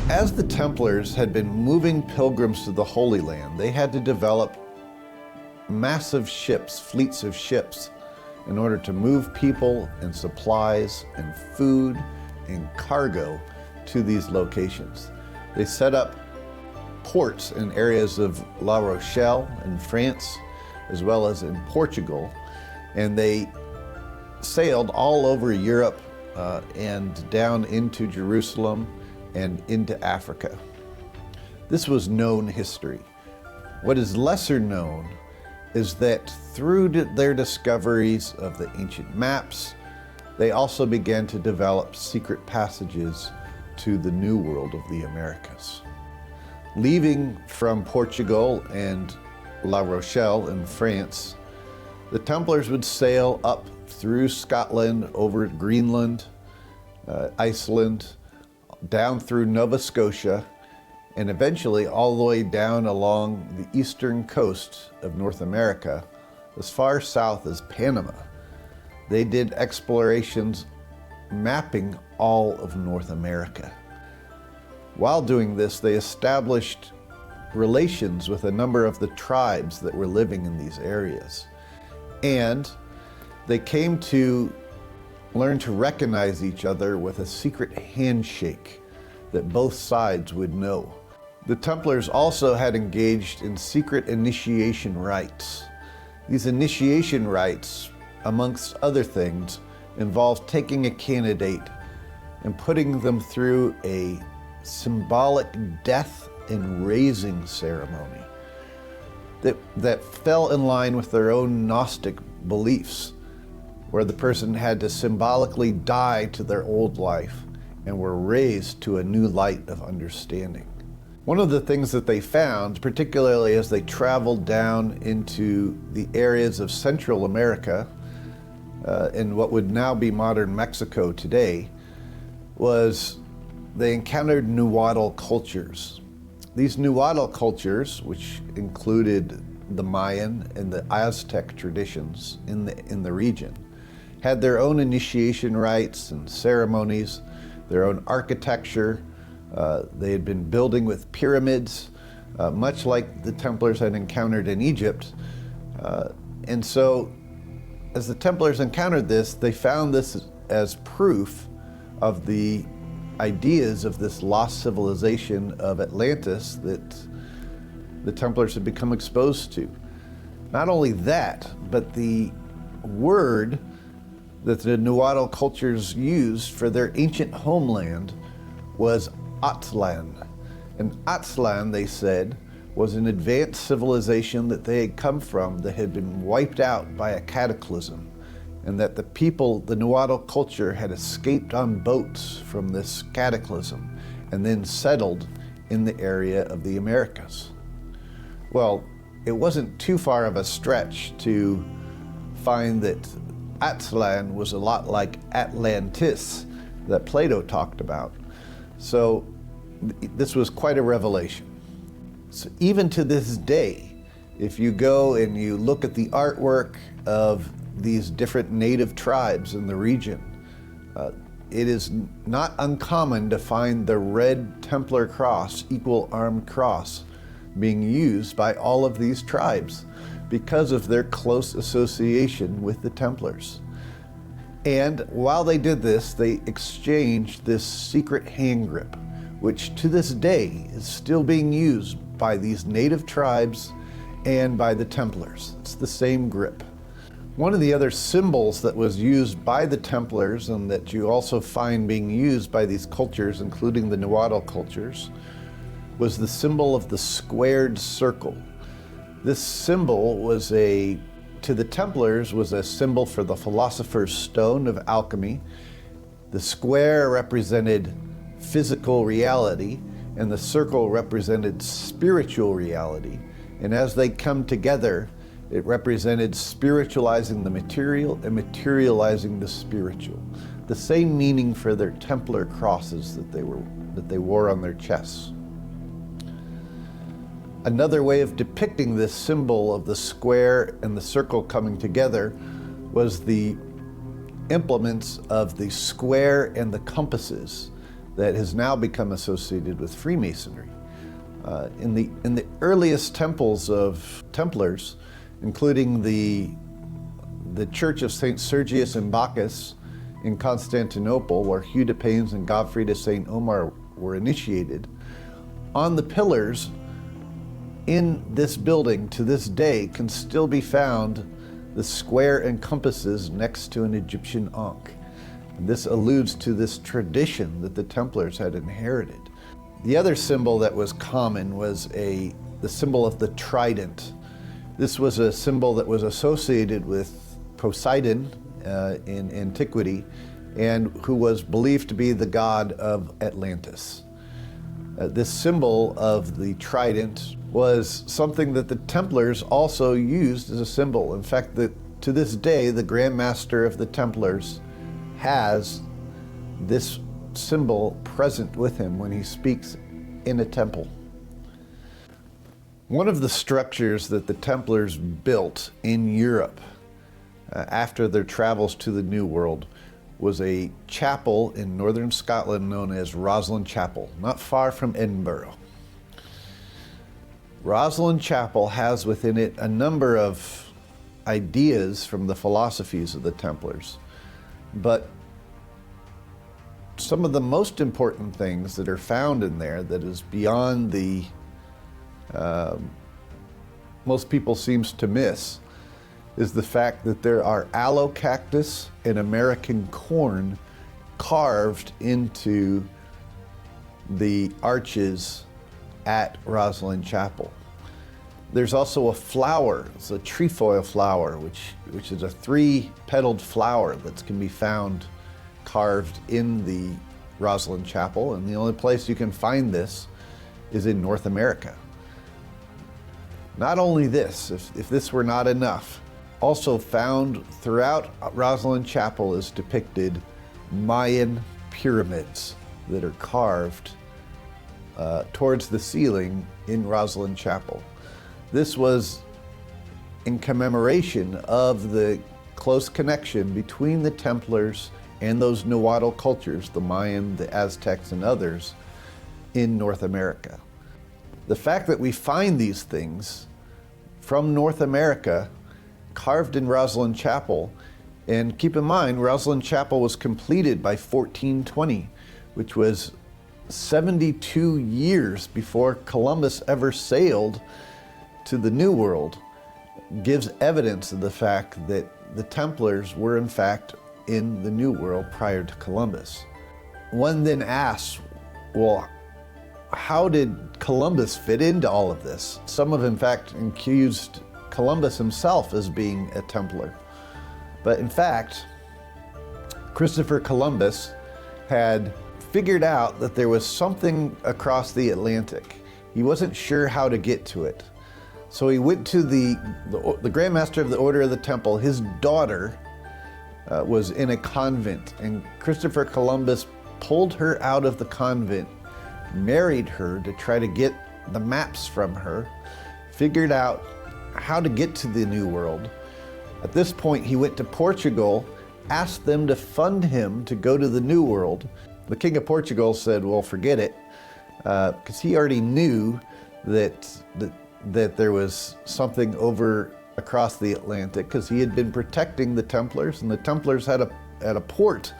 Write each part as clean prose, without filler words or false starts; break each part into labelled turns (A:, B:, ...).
A: As the Templars had been moving pilgrims to the Holy Land, they had to develop massive ships, fleets of ships, in order to move people and supplies and food and cargo to these locations. They set up ports in areas of La Rochelle in France, as well as in Portugal, and they sailed all over Europe and down into Jerusalem and into Africa. This was known history. What is lesser known is that through their discoveries of the ancient maps, they also began to develop secret passages to the New World of the Americas. Leaving from Portugal and La Rochelle in France, the Templars would sail up through Scotland, over Greenland, Iceland, down through Nova Scotia, and eventually all the way down along the eastern coast of North America, as far south as Panama. They did explorations mapping all of North America. While doing this, they established relations with a number of the tribes that were living in these areas. And they came to learn to recognize each other with a secret handshake that both sides would know. The Templars also had engaged in secret initiation rites. These initiation rites, amongst other things, involved taking a candidate and putting them through a symbolic death and raising ceremony that fell in line with their own Gnostic beliefs, where the person had to symbolically die to their old life and were raised to a new light of understanding. One of the things that they found, particularly as they traveled down into the areas of Central America, in what would now be modern Mexico today, was they encountered Nahuatl cultures. These Nahuatl cultures, which included the Mayan and the Aztec traditions in the region, had their own initiation rites and ceremonies, their own architecture. They had been building with pyramids, much like the Templars had encountered in Egypt. And so, as the Templars encountered this, they found this as proof of the ideas of this lost civilization of Atlantis that the Templars had become exposed to. Not only that, but the word that the Nahuatl cultures used for their ancient homeland was Aztlan. And Aztlan, they said, was an advanced civilization that they had come from that had been wiped out by a cataclysm, and that the people, the Nahuatl culture, had escaped on boats from this cataclysm and then settled in the area of the Americas. Well, it wasn't too far of a stretch to find that Aztlan was a lot like Atlantis that Plato talked about. So this was quite a revelation. So even to this day, if you go and you look at the artwork of these different native tribes in the region, it is not uncommon to find the red Templar cross, equal armed cross, being used by all of these tribes because of their close association with the Templars. And while they did this, they exchanged this secret hand grip, which to this day is still being used by these native tribes and by the Templars. It's the same grip. One of the other symbols that was used by the Templars, and that you also find being used by these cultures, including the Nahuatl cultures, was the symbol of the squared circle. This symbol was to the Templars, was a symbol for the philosopher's stone of alchemy. The square represented physical reality, and the circle represented spiritual reality. And as they come together, it represented spiritualizing the material and materializing the spiritual. The same meaning for their Templar crosses that they wore on their chests. Another way of depicting this symbol of the square and the circle coming together was the implements of the square and the compasses that has now become associated with Freemasonry. In the earliest temples of Templars, including the Church of St. Sergius and Bacchus in Constantinople, where Hugh de Payens and Godfrey de St. Omer were initiated, on the pillars in this building to this day can still be found the square and compasses next to an Egyptian ankh. This alludes to this tradition that the Templars had inherited. The other symbol that was common was the symbol of the trident. This was a symbol that was associated with Poseidon in antiquity, and who was believed to be the god of Atlantis. This symbol of the trident was something that the Templars also used as a symbol. In fact, to this day, the Grand Master of the Templars has this symbol present with him when he speaks in a temple. One of the structures that the Templars built in Europe after their travels to the New World was a chapel in northern Scotland known as Rosslyn Chapel, not far from Edinburgh. Rosslyn Chapel has within it a number of ideas from the philosophies of the Templars, but some of the most important things that are found in there that is beyond the most people seems to miss is the fact that there are aloe cactus and American corn carved into the arches at Rosslyn Chapel. There's also a flower, it's a trefoil flower, which is a 3-petaled flower that can be found carved in the Rosslyn Chapel, and the only place you can find this is in North America. Not only this, if this were not enough, also found throughout Rosslyn Chapel is depicted Mayan pyramids that are carved towards the ceiling in Rosslyn Chapel. This was in commemoration of the close connection between the Templars and those Nahuatl cultures, the Mayan, the Aztecs, and others in North America. The fact that we find these things from North America carved in Rosslyn Chapel, and keep in mind, Rosslyn Chapel was completed by 1420, which was 72 years before Columbus ever sailed to the New World, gives evidence of the fact that the Templars were in fact in the New World prior to Columbus. One then asks, well, how did Columbus fit into all of this? Some have in fact accused Columbus himself as being a Templar. But in fact, Christopher Columbus had figured out that there was something across the Atlantic. He wasn't sure how to get to it. So he went to the Grand Master of the Order of the Temple. His daughter was in a convent, and Christopher Columbus pulled her out of the convent, married her to try to get the maps from her, figured out how to get to the New World. At this point, he went to Portugal, asked them to fund him to go to the New World. The King of Portugal said, well, forget it, because he already knew that there was something over across the Atlantic, because he had been protecting the Templars, and the Templars had a port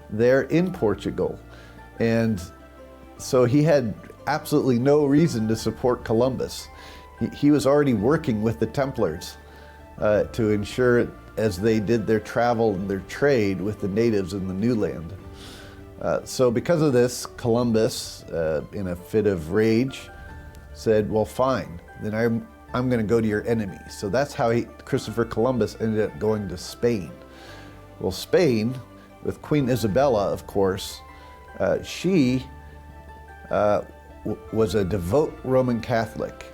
A: there in Portugal. And so he had absolutely no reason to support Columbus. He was already working with the Templars to ensure, as they did their travel and their trade with the natives in the new land. So because of this, Columbus, in a fit of rage, said, well, fine, then I'm going to go to your enemy. So that's how Christopher Columbus ended up going to Spain. Well, Spain, with Queen Isabella, of course, she was a devout Roman Catholic.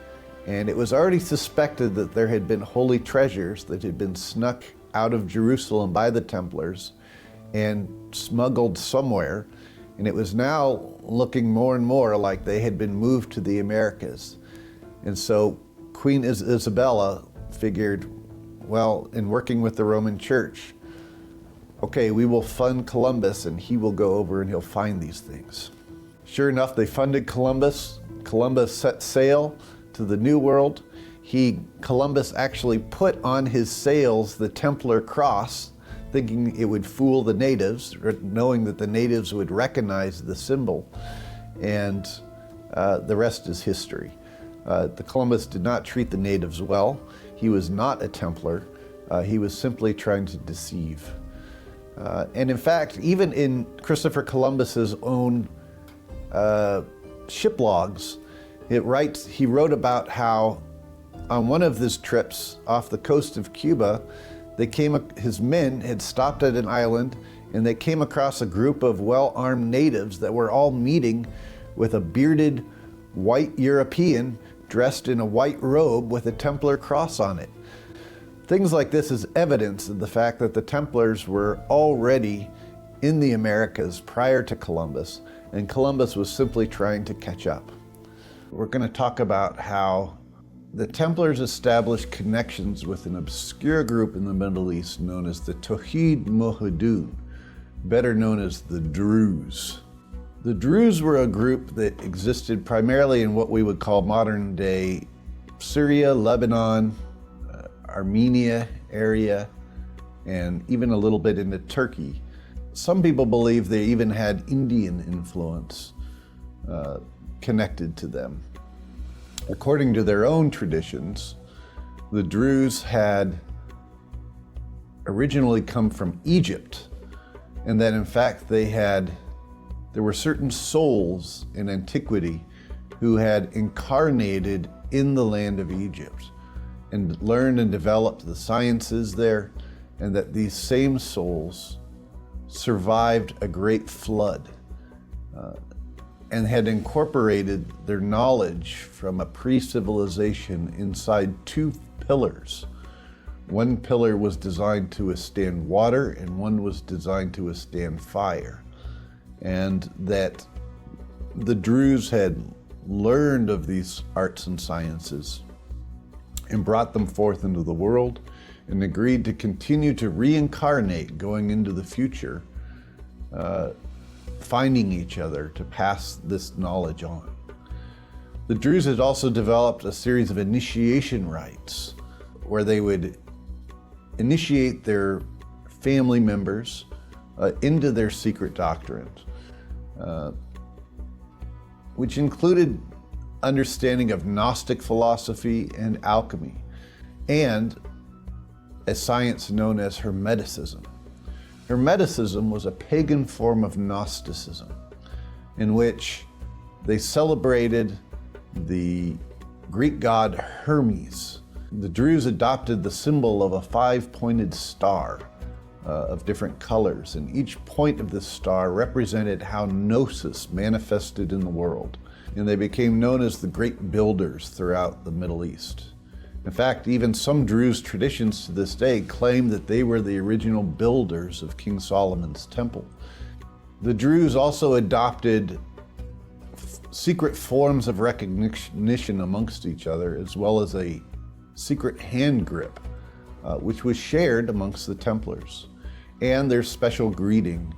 A: And it was already suspected that there had been holy treasures that had been snuck out of Jerusalem by the Templars and smuggled somewhere. And it was now looking more and more like they had been moved to the Americas. And so Queen Isabella figured, well, in working with the Roman Church, okay, we will fund Columbus and he will go over and he'll find these things. Sure enough, they funded Columbus. Columbus set sail to the New World. Columbus actually put on his sails the Templar cross, thinking it would fool the natives, knowing that the natives would recognize the symbol. And the rest is history. The Columbus did not treat the natives well. He was not a Templar. He was simply trying to deceive. And in fact, even in Christopher Columbus's own ship logs, he wrote about how on one of his trips off the coast of Cuba, his men had stopped at an island and they came across a group of well-armed natives that were all meeting with a bearded white European dressed in a white robe with a Templar cross on it. Things like this is evidence of the fact that the Templars were already in the Americas prior to Columbus, and Columbus was simply trying to catch up. We're going to talk about how the Templars established connections with an obscure group in the Middle East known as the Tawhid Mohidun, better known as the Druze. The Druze were a group that existed primarily in what we would call modern-day Syria, Lebanon, Armenia area, and even a little bit into Turkey. Some people believe they even had Indian influence connected to them. According to their own traditions, the Druze had originally come from Egypt, and that in fact there were certain souls in antiquity who had incarnated in the land of Egypt and learned and developed the sciences there, and that these same souls survived a great flood and had incorporated their knowledge from a pre-civilization inside two pillars. One pillar was designed to withstand water and one was designed to withstand fire. And that the Druze had learned of these arts and sciences and brought them forth into the world and agreed to continue to reincarnate going into the future, finding each other to pass this knowledge on. The Druze had also developed a series of initiation rites where they would initiate their family members into their secret doctrines, which included understanding of Gnostic philosophy and alchemy, and a science known as Hermeticism. Hermeticism was a pagan form of Gnosticism in which they celebrated the Greek god Hermes. The Druze adopted the symbol of a five-pointed star of different colors, and each point of this star represented how Gnosis manifested in the world, and they became known as the great builders throughout the Middle East. In fact, even some Druze traditions to this day claim that they were the original builders of King Solomon's temple. The Druze also adopted secret forms of recognition amongst each other, as well as a secret hand grip, which was shared amongst the Templars, and their special greeting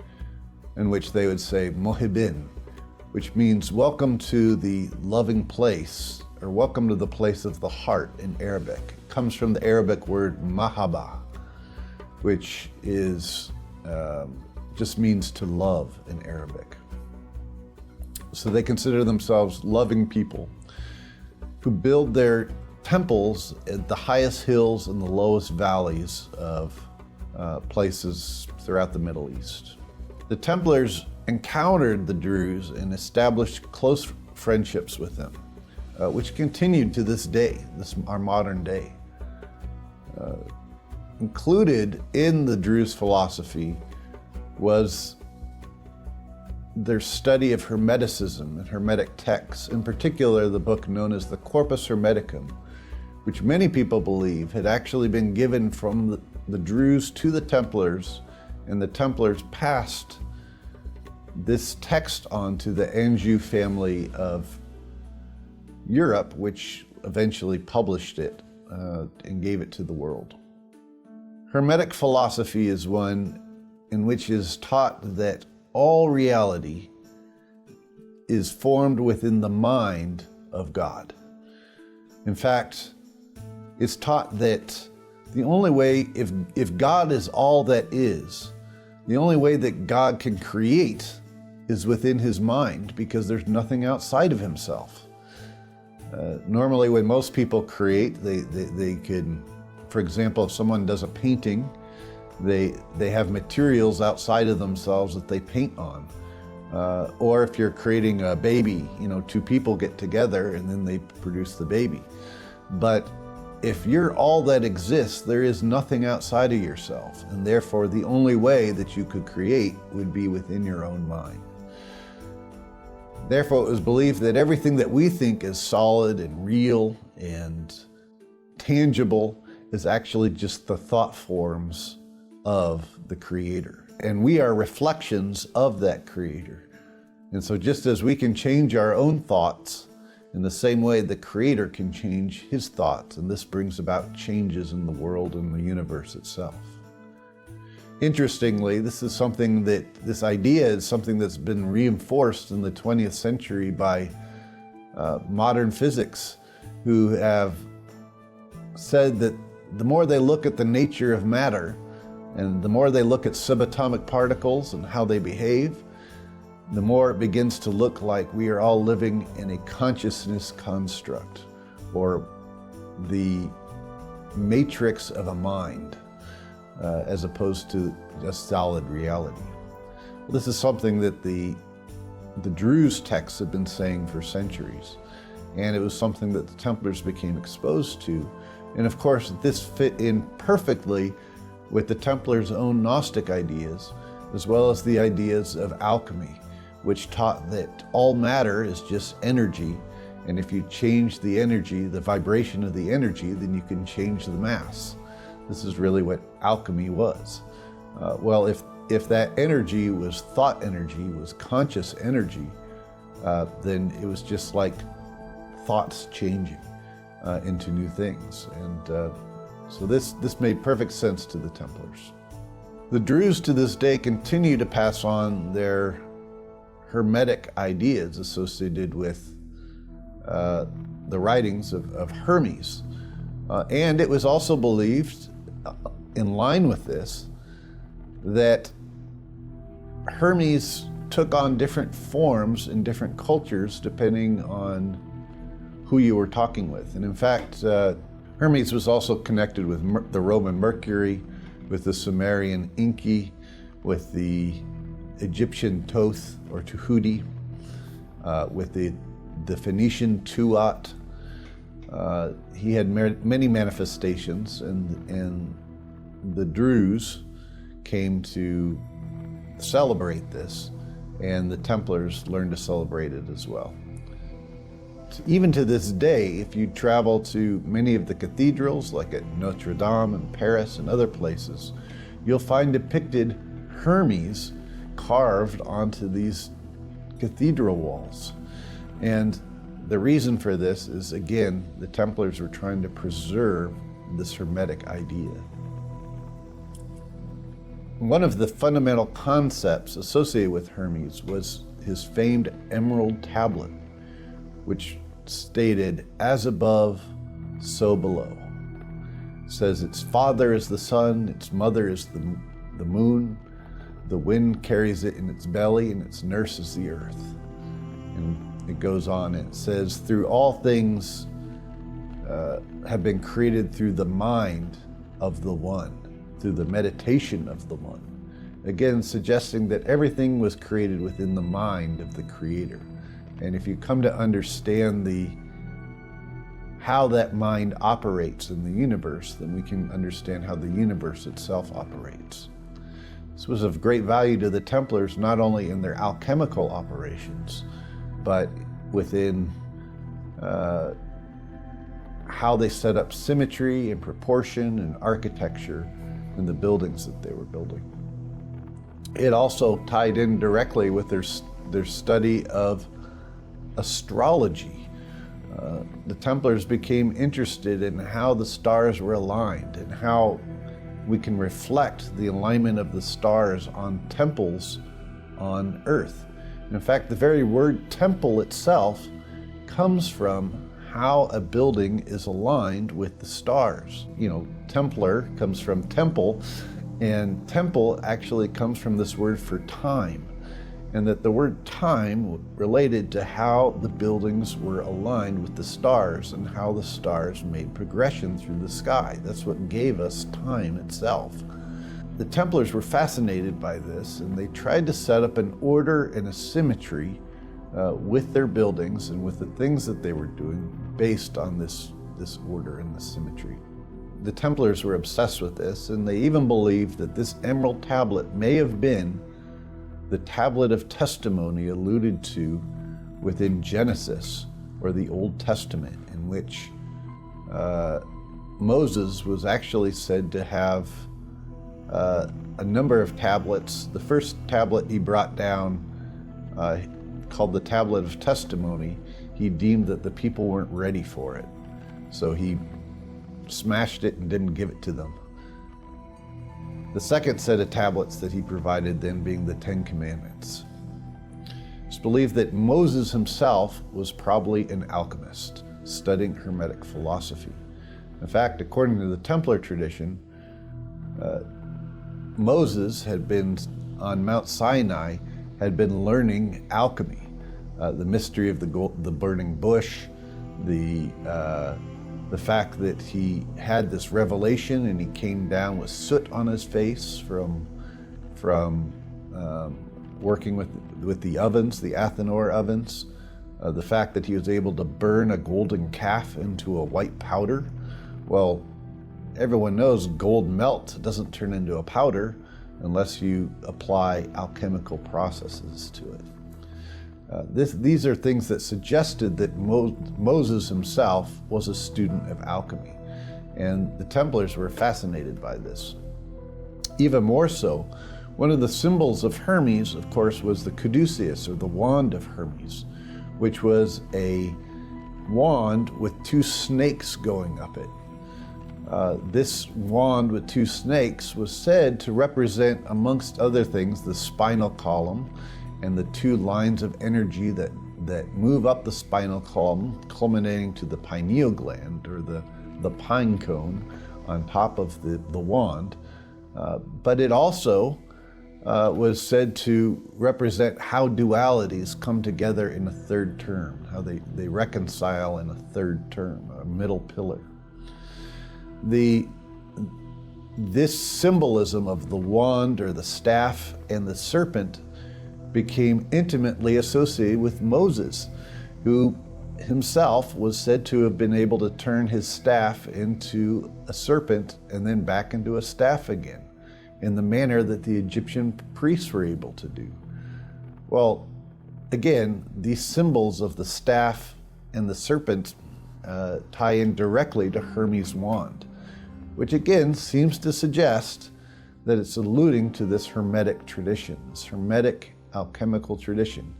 A: in which they would say Mohibin, which means welcome to the loving place, or welcome to the place of the heart in Arabic. It comes from the Arabic word mahaba, which is just means to love in Arabic. So they consider themselves loving people who build their temples at the highest hills and the lowest valleys of places throughout the Middle East. The Templars encountered the Druze and established close friendships with them, which continued to this day, our modern day. Included in the Druze philosophy was their study of Hermeticism and Hermetic texts, in particular the book known as the Corpus Hermeticum, which many people believe had actually been given from the Druze to the Templars, and the Templars passed this text on to the Anjou family of Europe, which eventually published it and gave it to the world. Hermetic philosophy is one in which is taught that all reality is formed within the mind of God. In fact, it's taught that the only way, if God is all that is, the only way that God can create is within his mind, because there's nothing outside of himself. Normally when most people create, they can, for example, if someone does a painting, they have materials outside of themselves that they paint on. Or if you're creating a baby, two people get together and then they produce the baby. But if you're all that exists, there is nothing outside of yourself, and therefore the only way that you could create would be within your own mind. Therefore, it was believed that everything that we think is solid and real and tangible is actually just the thought forms of the Creator. And we are reflections of that Creator. And so just as we can change our own thoughts, in the same way the Creator can change his thoughts, and this brings about changes in the world and the universe itself. Interestingly, this idea is something that's been reinforced in the 20th century by modern physics, who have said that the more they look at the nature of matter, and the more they look at subatomic particles and how they behave, the more it begins to look like we are all living in a consciousness construct, or the matrix of a mind, as opposed to just solid reality. Well, this is something that the Druze texts have been saying for centuries, and it was something that the Templars became exposed to. And of course, this fit in perfectly with the Templars' own Gnostic ideas, as well as the ideas of alchemy, which taught that all matter is just energy, and if you change the energy, the vibration of the energy, then you can change the mass. This is really what alchemy was. Well, if that energy was thought energy, was conscious energy, then it was just like thoughts changing into new things. And so this made perfect sense to the Templars. The Druze to this day continue to pass on their Hermetic ideas associated with the writings of Hermes. And it was also believed, in line with this, that Hermes took on different forms in different cultures depending on who you were talking with. And in fact, Hermes was also connected with the Roman Mercury, with the Sumerian Enki, with the Egyptian Thoth or Tahuti, with the Phoenician Tuat. He had many manifestations, and the Druze came to celebrate this, and the Templars learned to celebrate it as well. Even to this day, if you travel to many of the cathedrals, like at Notre Dame in Paris and other places, you'll find depicted Hermes carved onto these cathedral walls. And the reason for this is, again, the Templars were trying to preserve this Hermetic idea. One of the fundamental concepts associated with Hermes was his famed emerald tablet, which stated, "As above, so below." It says its father is the sun, its mother is the moon, the wind carries it in its belly, and its nurse is the earth. And it goes on, and it says, through all things have been created through the mind of the One, through the meditation of the One. Again, suggesting that everything was created within the mind of the Creator. And if you come to understand how that mind operates in the universe, then we can understand how the universe itself operates. This was of great value to the Templars, not only in their alchemical operations, but within how they set up symmetry and proportion and architecture in the buildings that they were building. It also tied in directly with their study of astrology. The Templars became interested in how the stars were aligned and how we can reflect the alignment of the stars on temples on Earth. In fact, the very word temple itself comes from how a building is aligned with the stars. You know, Templar comes from temple, and temple actually comes from this word for time, and that the word time related to how the buildings were aligned with the stars and how the stars made progression through the sky. That's what gave us time itself. The Templars were fascinated by this, and they tried to set up an order and a symmetry with their buildings and with the things that they were doing based on this order and this symmetry. The Templars were obsessed with this, and they even believed that this emerald tablet may have been the tablet of testimony alluded to within Genesis, or the Old Testament, in which Moses was actually said to have a number of tablets. The first tablet he brought down, called the Tablet of Testimony, he deemed that the people weren't ready for it. So he smashed it and didn't give it to them. The second set of tablets that he provided then being the Ten Commandments. It's believed that Moses himself was probably an alchemist, studying Hermetic philosophy. In fact, according to the Templar tradition, Moses had been on Mount Sinai, had been learning alchemy, the mystery of the burning bush, the fact that he had this revelation and he came down with soot on his face from working with the ovens, the Athanor ovens, the fact that he was able to burn a golden calf into a white powder. Well, everyone knows gold melts, it doesn't turn into a powder unless you apply alchemical processes to it. These are things that suggested that Moses himself was a student of alchemy, and the Templars were fascinated by this. Even more so, one of the symbols of Hermes, of course, was the caduceus, or the wand of Hermes, which was a wand with two snakes going up it. This wand with two snakes was said to represent, amongst other things, the spinal column and the two lines of energy that move up the spinal column, culminating to the pineal gland, or the pine cone on top of the wand. But it also was said to represent how dualities come together in a third term, how they reconcile in a third term, a middle pillar. This symbolism of the wand or the staff and the serpent became intimately associated with Moses, who himself was said to have been able to turn his staff into a serpent and then back into a staff again, in the manner that the Egyptian priests were able to do. Well, again, these symbols of the staff and the serpent tie in directly to Hermes' wand, which again seems to suggest that it's alluding to this Hermetic tradition, this Hermetic alchemical tradition.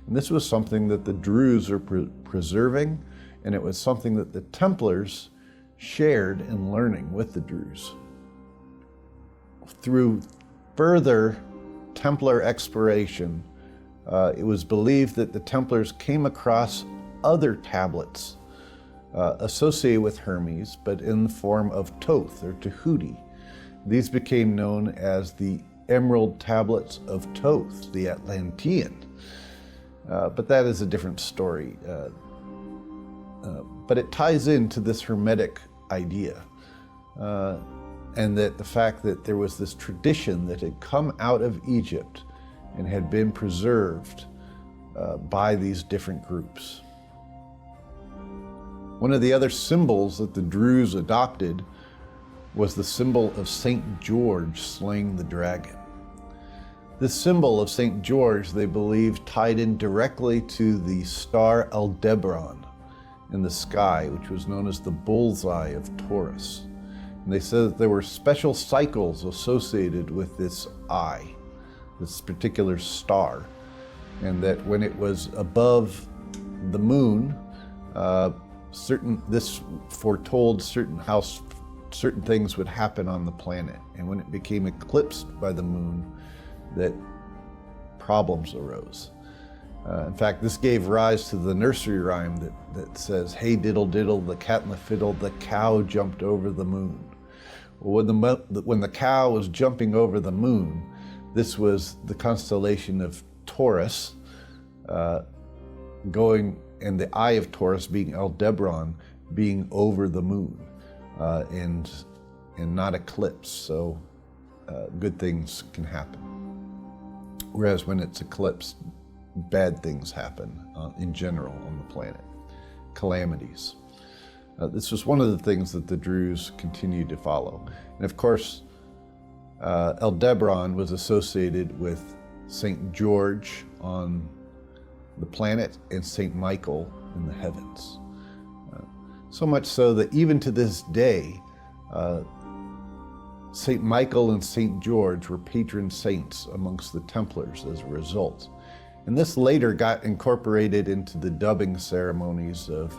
A: And this was something that the Druze were preserving, and it was something that the Templars shared in learning with the Druze. Through further Templar exploration, it was believed that the Templars came across other tablets associated with Hermes, but in the form of Thoth or Tahuti. These became known as the Emerald Tablets of Thoth, the Atlantean. But that is a different story. But it ties into this Hermetic idea, and that the fact that there was this tradition that had come out of Egypt and had been preserved by these different groups. One of the other symbols that the Druze adopted was the symbol of St. George slaying the dragon. This symbol of St. George, they believe, tied in directly to the star Aldebaran in the sky, which was known as the bullseye of Taurus. And they said that there were special cycles associated with this eye, this particular star, and that when it was above the moon, this foretold certain things would happen on the planet. And when it became eclipsed by the moon, that problems arose. In fact, this gave rise to the nursery rhyme that says, "Hey diddle diddle, the cat and the fiddle, the cow jumped over the moon." Well, when the cow was jumping over the moon, this was the constellation of Taurus, going, and the eye of Taurus being Aldebaran, being over the moon, and not eclipsed. So good things can happen. Whereas when it's eclipsed, bad things happen in general on the planet, calamities. This was one of the things that the Druze continued to follow. And of course, Aldebaran was associated with St. George on the planet and St. Michael in the heavens. So much so that even to this day, St. Michael and St. George were patron saints amongst the Templars as a result. And this later got incorporated into the dubbing ceremonies of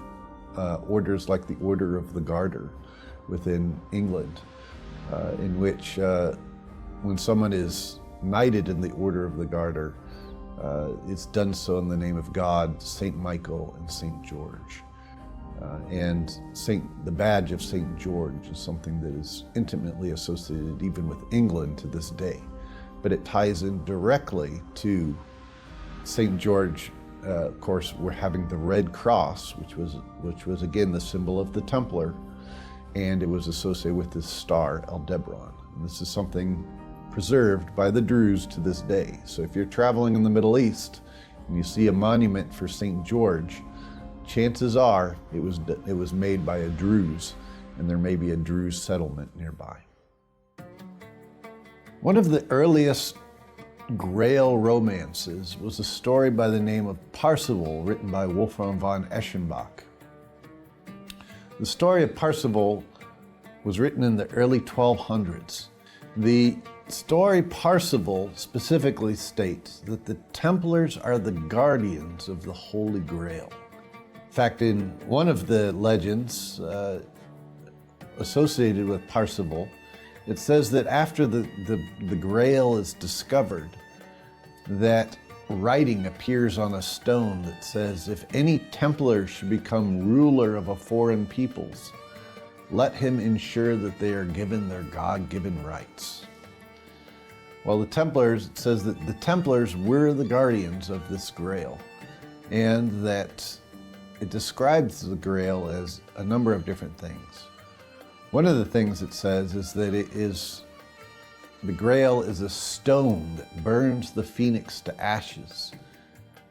A: orders like the Order of the Garter within England, in which when someone is knighted in the Order of the Garter, it's done so in the name of God, St. Michael, and St. George. And the badge of St. George is something that is intimately associated even with England to this day. But it ties in directly to St. George. Of course, we're having the Red Cross, which was again the symbol of the Templar, and it was associated with this star, Aldebaran. And this is something preserved by the Druze to this day. So if you're traveling in the Middle East and you see a monument for St. George, chances are it was made by a Druze, and there may be a Druze settlement nearby. One of the earliest Grail romances was a story by the name of Parzival, written by Wolfram von Eschenbach. The story of Parzival was written in the early 1200s. The story Parzival specifically states that the Templars are the guardians of the Holy Grail. In fact, in one of the legends associated with Parzival, it says that after the Grail is discovered, that writing appears on a stone that says, "If any Templar should become ruler of a foreign peoples, let him ensure that they are given their God-given rights." Well, it says that the Templars were the guardians of this Grail, and that it describes the Grail as a number of different things. One of the things it says is that the Grail is a stone that burns the phoenix to ashes,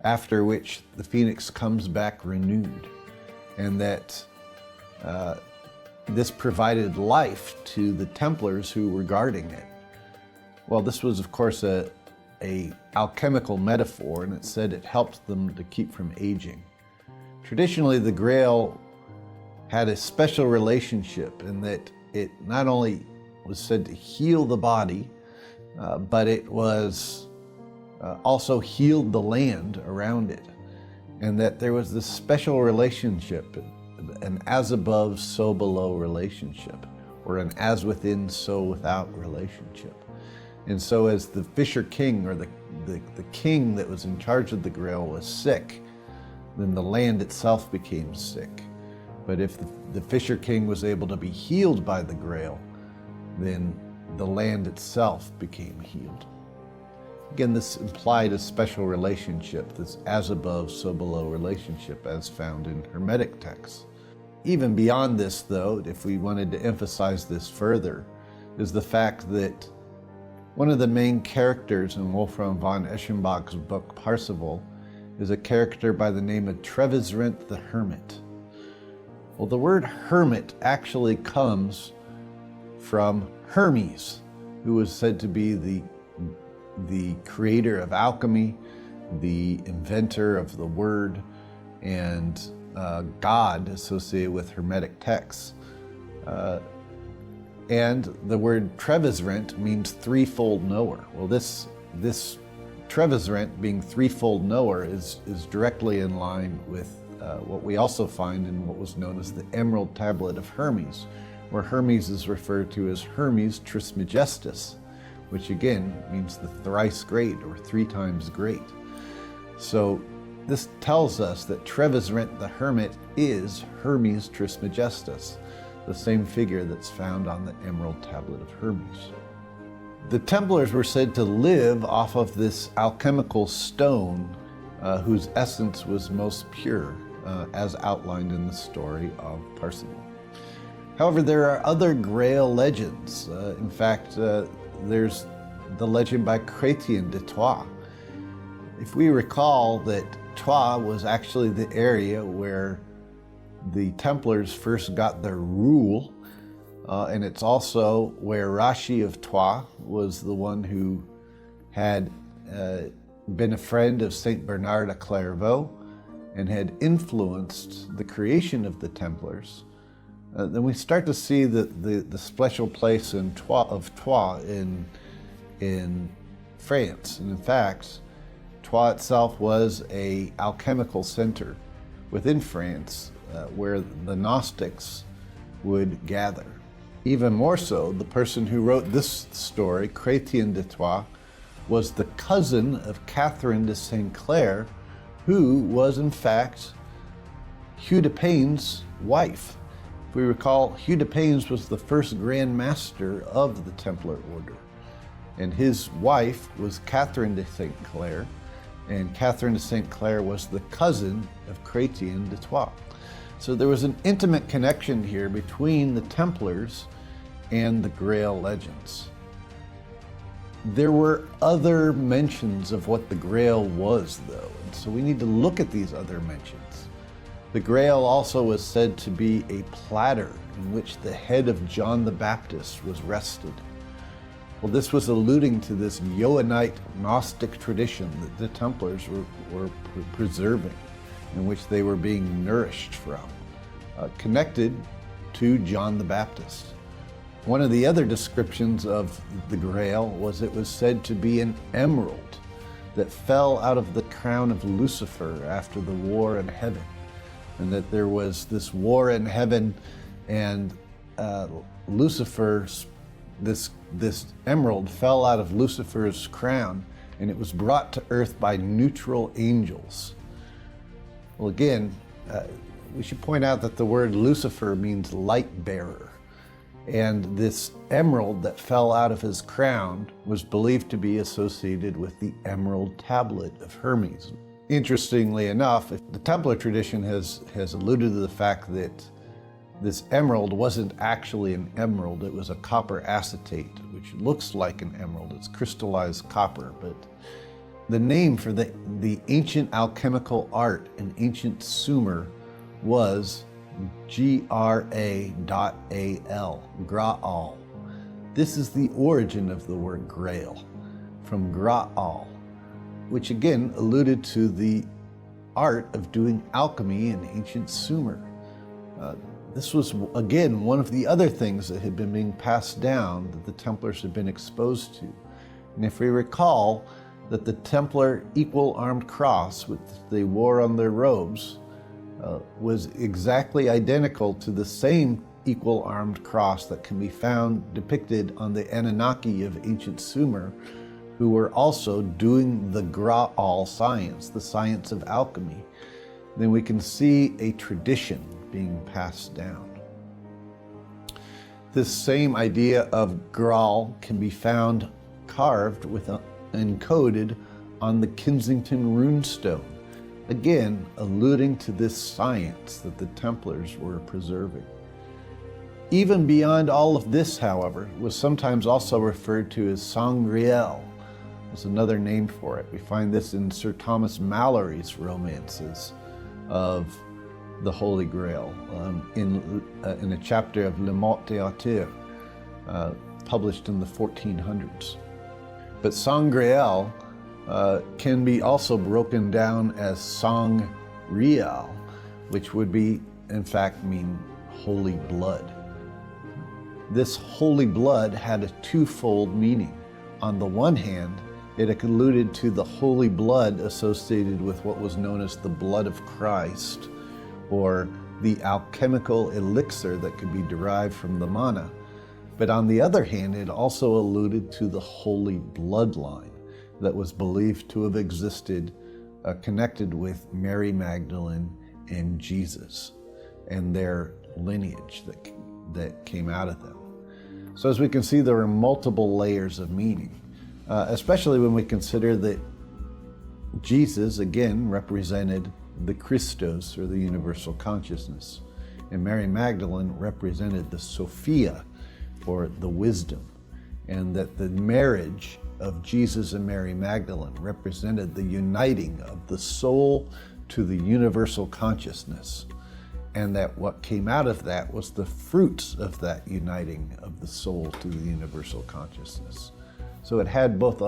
A: after which the phoenix comes back renewed, and that this provided life to the Templars who were guarding it. Well, this was, of course, a alchemical metaphor, and it said it helped them to keep from aging. Traditionally, the Grail had a special relationship in that it not only was said to heal the body, but it was also healed the land around it, and that there was this special relationship, an as above, so below relationship, or an as within, so without relationship. And so as the Fisher King, or the king that was in charge of the Grail, was sick, then the land itself became sick. But if the Fisher King was able to be healed by the Grail, then the land itself became healed. Again, this implied a special relationship, this as above, so below relationship, as found in Hermetic texts. Even beyond this, though, if we wanted to emphasize this further, is the fact that one of the main characters in Wolfram von Eschenbach's book Parzival is a character by the name of Trevisrent the Hermit. Well, the word hermit actually comes from Hermes, who was said to be the creator of alchemy, the inventor of the word, and God associated with Hermetic texts. And the word Trevisrent means threefold knower. Well, this Trevisrent, being threefold knower, is directly in line with what we also find in what was known as the Emerald Tablet of Hermes, where Hermes is referred to as Hermes Trismegistus, which again means the thrice great or 3 times great. So this tells us that Trevisan the Hermit is Hermes Trismegistus, the same figure that's found on the Emerald Tablet of Hermes. The Templars were said to live off of this alchemical stone whose essence was most pure, as outlined in the story of Parsifal. However, there are other Grail legends. In fact, there's the legend by Chrétien de Troyes. If we recall that Troyes was actually the area where the Templars first got their rule, and it's also where Rashi of Troyes was the one who had been a friend of Saint Bernard of Clairvaux and had influenced the creation of the Templars. Then we start to see the special place in Troyes in France. And in fact, Troyes itself was an alchemical center within France where the Gnostics would gather. Even more so, the person who wrote this story, Chrétien de Troyes, was the cousin of Catherine de St. Clair, who was in fact Hugh de Payne's wife. If we recall, Hugh de Payne was the first Grand Master of the Templar Order, and his wife was Catherine de St. Clair, and Catherine de St. Clair was the cousin of Chrétien de Troyes. So there was an intimate connection here between the Templars and the Grail legends. There were other mentions of what the Grail was, though, and so we need to look at these other mentions. The Grail also was said to be a platter in which the head of John the Baptist was rested. Well, this was alluding to this Johannite Gnostic tradition that the Templars were preserving, in which they were being nourished from, connected to John the Baptist. One of the other descriptions of the Grail was it was said to be an emerald that fell out of the crown of Lucifer after the war in heaven, and that there was this war in heaven, and Lucifer's this emerald fell out of Lucifer's crown, and it was brought to earth by neutral angels. Well, again, we should point out that the word Lucifer means light bearer. And this emerald that fell out of his crown was believed to be associated with the Emerald Tablet of Hermes. Interestingly enough, the Templar tradition has alluded to the fact that this emerald wasn't actually an emerald, it was a copper acetate, which looks like an emerald. It's crystallized copper, but the name for the ancient alchemical art in ancient Sumer was Graal, Graal. This is the origin of the word Grail, from Graal, which again alluded to the art of doing alchemy in ancient Sumer. This was, again, one of the other things that had been being passed down that the Templars had been exposed to. And if we recall that the Templar equal-armed cross, which they wore on their robes, was exactly identical to the same equal-armed cross that can be found depicted on the Anunnaki of ancient Sumer, who were also doing the Graal science, the science of alchemy. Then we can see a tradition being passed down. This same idea of Graal can be found carved and coded on the Kensington runestone, again alluding to this science that the Templars were preserving. Even beyond all of this, however, was sometimes also referred to as Sangreal. There's another name for it. We find this in Sir Thomas Malory's romances of the Holy Grail, in a chapter of Le Mot d'Arthur, published in the 1400s. But Sangreal can be also broken down as Sang Real, which would be, in fact, mean holy blood. This holy blood had a twofold meaning. On the one hand, it alluded to the holy blood associated with what was known as the blood of Christ, or the alchemical elixir that could be derived from the manna. But on the other hand, it also alluded to the holy bloodline that was believed to have existed connected with Mary Magdalene and Jesus and their lineage that came out of them. So as we can see, there are multiple layers of meaning, especially when we consider that Jesus, again, represented the Christos, or the universal consciousness, and Mary Magdalene represented the Sophia, or the wisdom, and that the marriage of Jesus and Mary Magdalene represented the uniting of the soul to the universal consciousness, and that what came out of that was the fruits of that uniting of the soul to the universal consciousness. So it had both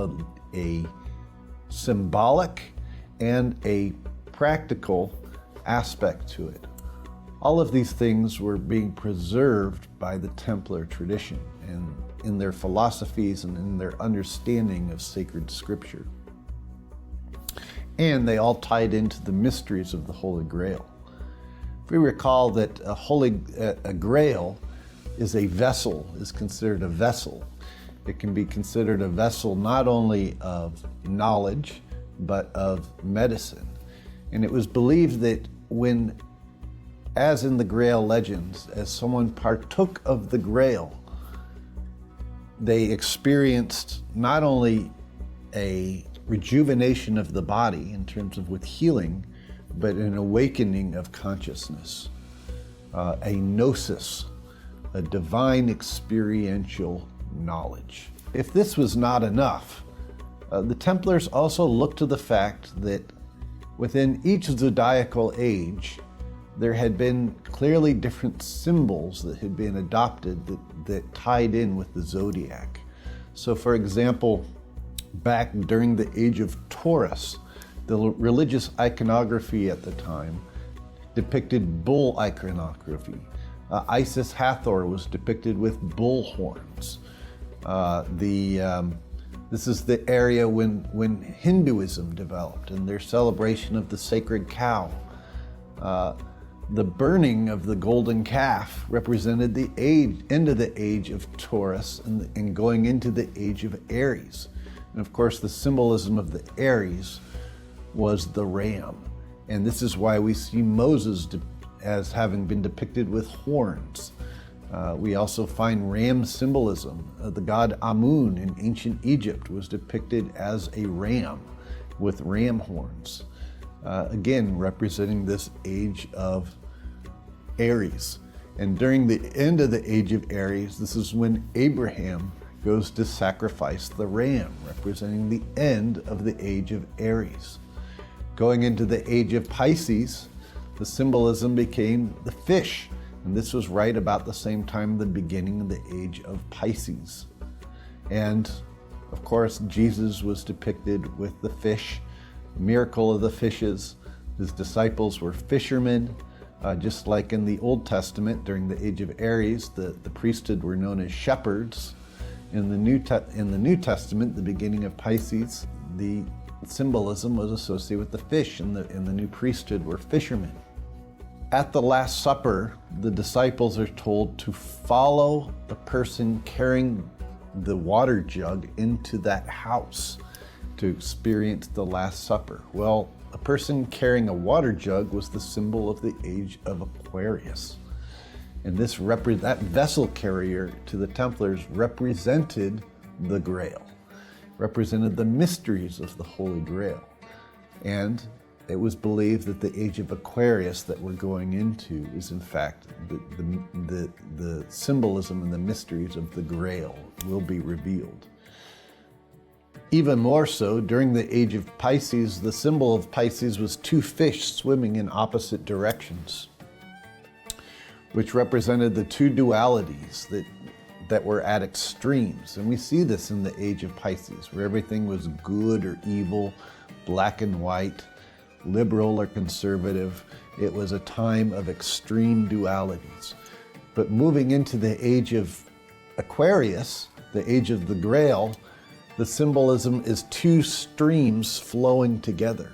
A: a symbolic and a practical aspect to it. All of these things were being preserved by the Templar tradition and in their philosophies and in their understanding of sacred scripture. And they all tied into the mysteries of the Holy Grail. If we recall that a grail is a vessel, is considered a vessel. It can be considered a vessel not only of knowledge, but of medicine. And it was believed that when, as in the Grail legends, as someone partook of the Grail, they experienced not only a rejuvenation of the body in terms of with healing, but an awakening of consciousness, a gnosis, a divine experiential knowledge. If this was not enough, the Templars also looked to the fact that within each zodiacal age, there had been clearly different symbols that had been adopted that tied in with the zodiac. So for example, back during the age of Taurus, the religious iconography at the time depicted bull iconography. Isis Hathor was depicted with bull horns. This is the area when Hinduism developed and their celebration of the sacred cow. The burning of the golden calf represented the end of the age of Taurus and going into the age of Aries. And of course, the symbolism of the Aries was the ram. And this is why we see Moses as having been depicted with horns. We also find ram symbolism. The god Amun in ancient Egypt was depicted as a ram with ram horns. Again, representing this age of Aries. And during the end of the age of Aries, this is when Abraham goes to sacrifice the ram, representing the end of the age of Aries. Going into the age of Pisces, the symbolism became the fish. And this was right about the same time, the beginning of the age of Pisces. And of course, Jesus was depicted with the fish, the miracle of the fishes. His disciples were fishermen, just like in the Old Testament during the age of Aries, the priesthood were known as shepherds. In the New Testament, the beginning of Pisces, the symbolism was associated with the fish, and the new priesthood were fishermen. At the Last Supper, the disciples are told to follow the person carrying the water jug into that house to experience the Last Supper. Well, a person carrying a water jug was the symbol of the age of Aquarius. And that vessel carrier to the Templars represented the Grail, represented the mysteries of the Holy Grail. And it was believed that the age of Aquarius that we're going into is in fact the symbolism and the mysteries of the Grail will be revealed. Even more so, during the age of Pisces, the symbol of Pisces was two fish swimming in opposite directions, which represented the two dualities that were at extremes. And we see this in the age of Pisces, where everything was good or evil, black and white, liberal or conservative. It was a time of extreme dualities. But moving into the age of Aquarius, the age of the Grail, the symbolism is two streams flowing together.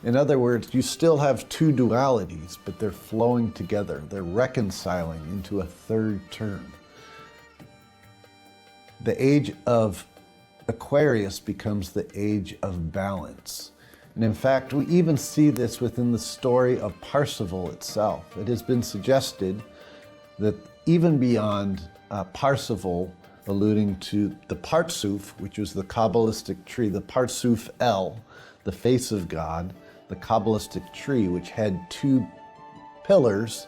A: In other words, you still have two dualities, but they're flowing together. They're reconciling into a third term. The age of Aquarius becomes the age of balance. And in fact, we even see this within the story of Parsifal itself. It has been suggested that even beyond Parsifal, alluding to the Partsuf, which was the Kabbalistic tree, the Partsuf El, the face of God, the Kabbalistic tree, which had two pillars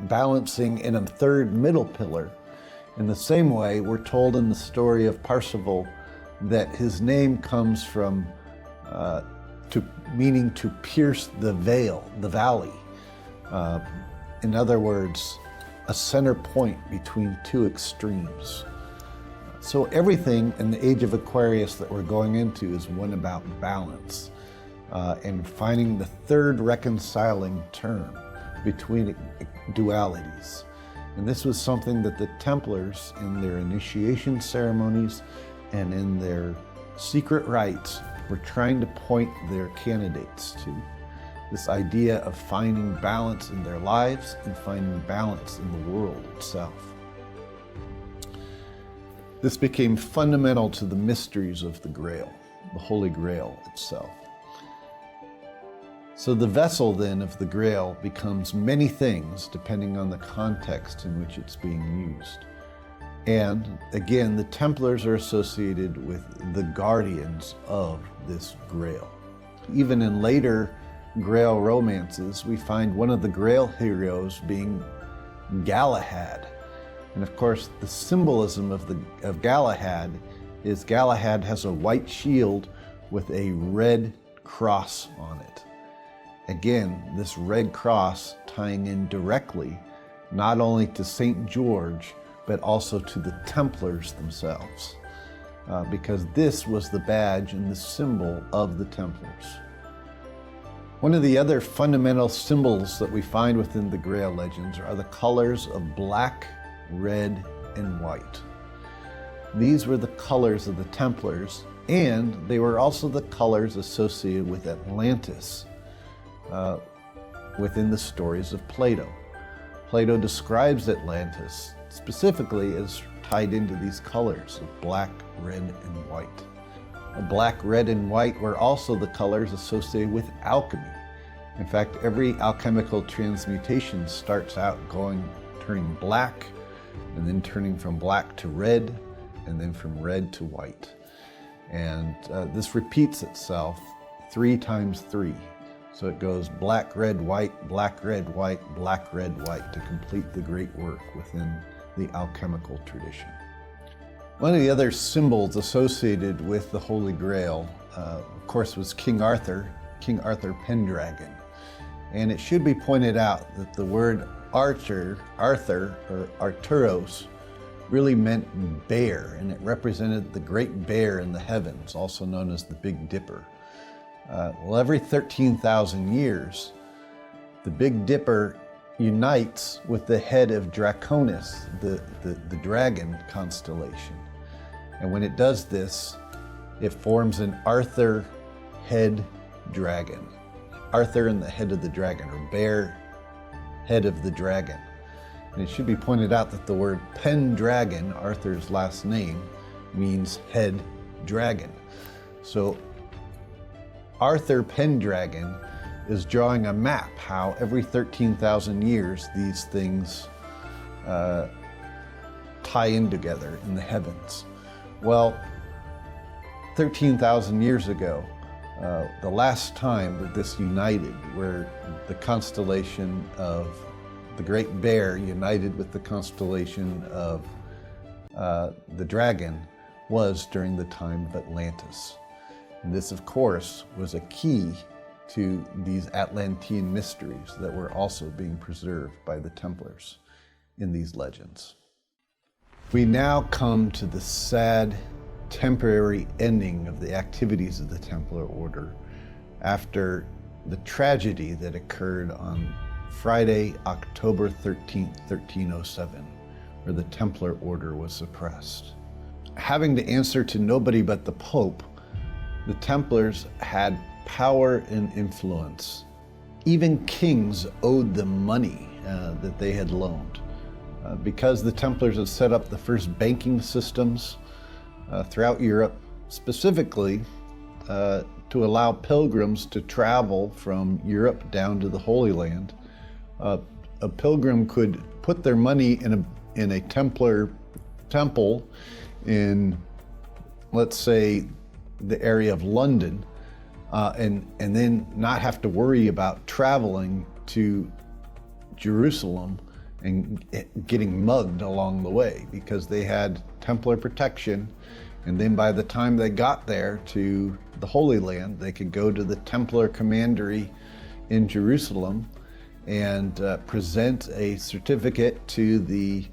A: balancing in a third middle pillar. In the same way, we're told in the story of Parsifal that his name comes from meaning to pierce the veil, the valley. In other words, a center point between two extremes. So everything in the age of Aquarius that we're going into is one about balance and finding the third reconciling term between dualities. And this was something that the Templars, in their initiation ceremonies and in their secret rites, were trying to point their candidates to. This idea of finding balance in their lives and finding balance in the world itself. This became fundamental to the mysteries of the Grail, the Holy Grail itself. So the vessel then of the Grail becomes many things depending on the context in which it's being used. And again, the Templars are associated with the guardians of this Grail. Even in later Grail romances, we find one of the Grail heroes being Galahad. And of course, the symbolism of Galahad is Galahad has a white shield with a red cross on it. Again, this red cross tying in directly not only to St. George, but also to the Templars themselves, because this was the badge and the symbol of the Templars. One of the other fundamental symbols that we find within the Grail legends are the colors of black, red, and white. These were the colors of the Templars, and they were also the colors associated with Atlantis within the stories of Plato. Plato describes Atlantis specifically as tied into these colors of black, red, and white. Black, red, and white were also the colors associated with alchemy. In fact, every alchemical transmutation starts out turning black, and then turning from black to red, and then from red to white. And this repeats itself 3 times 3. So it goes black, red, white, black, red, white, black, red, white to complete the great work within the alchemical tradition. One of the other symbols associated with the Holy Grail, of course, was King Arthur Pendragon. And it should be pointed out that the word Arthur, or Arturos, really meant bear, and it represented the great bear in the heavens, also known as the Big Dipper. Well, every 13,000 years, the Big Dipper unites with the head of Draconis, the dragon constellation. And when it does this, it forms an Arthur head dragon. Arthur and the head of the dragon, or bear head of the dragon. And it should be pointed out that the word Pendragon, Arthur's last name, means head dragon. So Arthur Pendragon is drawing a map how every 13,000 years these things tie in together in the heavens. Well, 13,000 years ago, the last time that this united, where the constellation of the Great Bear united with the constellation of the dragon, was during the time of Atlantis. And this, of course, was a key to these Atlantean mysteries that were also being preserved by the Templars in these legends. We now come to the sad, temporary ending of the activities of the Templar Order after the tragedy that occurred on Friday, October 13th, 1307, where the Templar Order was suppressed. Having to answer to nobody but the Pope, the Templars had power and influence. Even kings owed them money that they had loaned. Because the Templars had set up the first banking systems throughout Europe, specifically to allow pilgrims to travel from Europe down to the Holy Land. A pilgrim could put their money in a Templar temple in, let's say, the area of London, and then not have to worry about traveling to Jerusalem and getting mugged along the way, because they had Templar protection. And then by the time they got there to the Holy Land, they could go to the Templar commandery in Jerusalem and present a certificate to the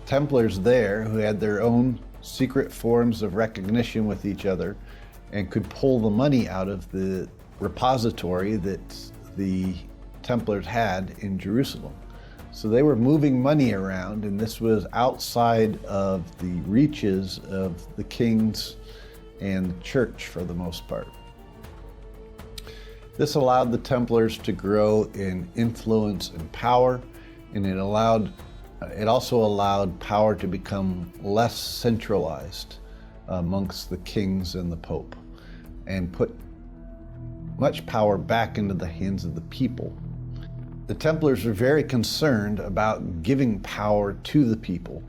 A: Templars there, who had their own secret forms of recognition with each other, and could pull the money out of the repository that the Templars had in Jerusalem. So they were moving money around, and this was outside of the reaches of the kings and the church for the most part. This allowed the Templars to grow in influence and power, and it also allowed power to become less centralized amongst the kings and the Pope, and put much power back into the hands of the people. The Templars were very concerned about giving power to the people.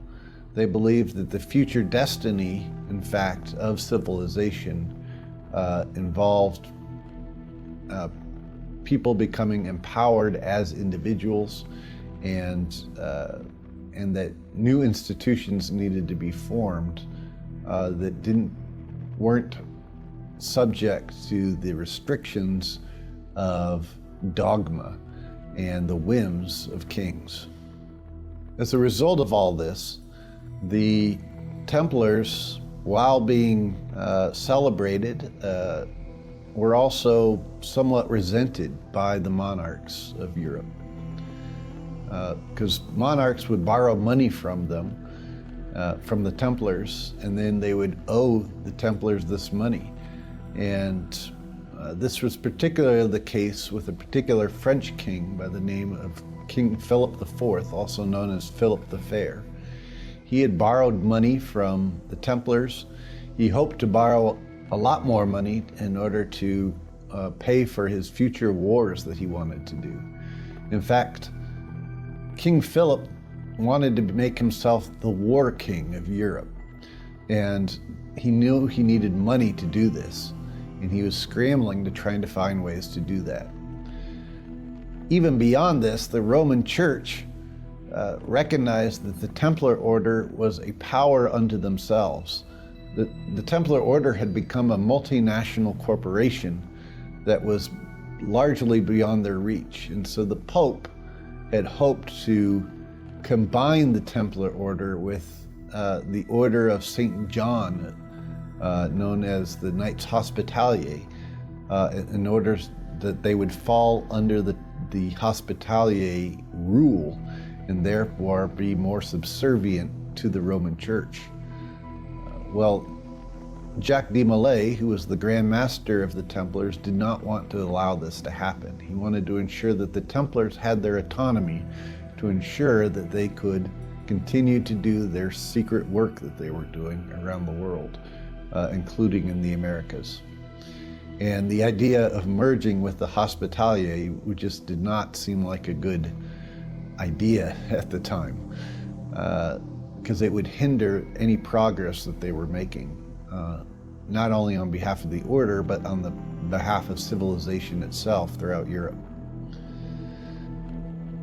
A: They believed that the future destiny, in fact, of civilization involved people becoming empowered as individuals, and that new institutions needed to be formed that weren't subject to the restrictions of dogma and the whims of kings. As a result of all this, the Templars, while being celebrated, were also somewhat resented by the monarchs of Europe, because monarchs would borrow money from them, from the Templars, and then they would owe the Templars this money. And this was particularly the case with a particular French king by the name of King Philip IV, also known as Philip the Fair. He had borrowed money from the Templars. He hoped to borrow a lot more money in order to pay for his future wars that he wanted to do. In fact, King Philip wanted to make himself the war king of Europe, and he knew he needed money to do this, and he was scrambling to try to find ways to do that. Even beyond this, the Roman Church recognized that the Templar Order was a power unto themselves. The Templar Order had become a multinational corporation that was largely beyond their reach, and so the Pope had hoped to combine the Templar Order with the Order of St. John, known as the Knights Hospitalier, in order that they would fall under the Hospitalier rule and therefore be more subservient to the Roman Church. Well, Jacques de Molay, who was the Grand Master of the Templars, did not want to allow this to happen. He wanted to ensure that the Templars had their autonomy, to ensure that they could continue to do their secret work that they were doing around the world, including in the Americas. And the idea of merging with the Hospitalier just did not seem like a good idea at the time, because it would hinder any progress that they were making, not only on behalf of the order, but on the behalf of civilization itself throughout Europe.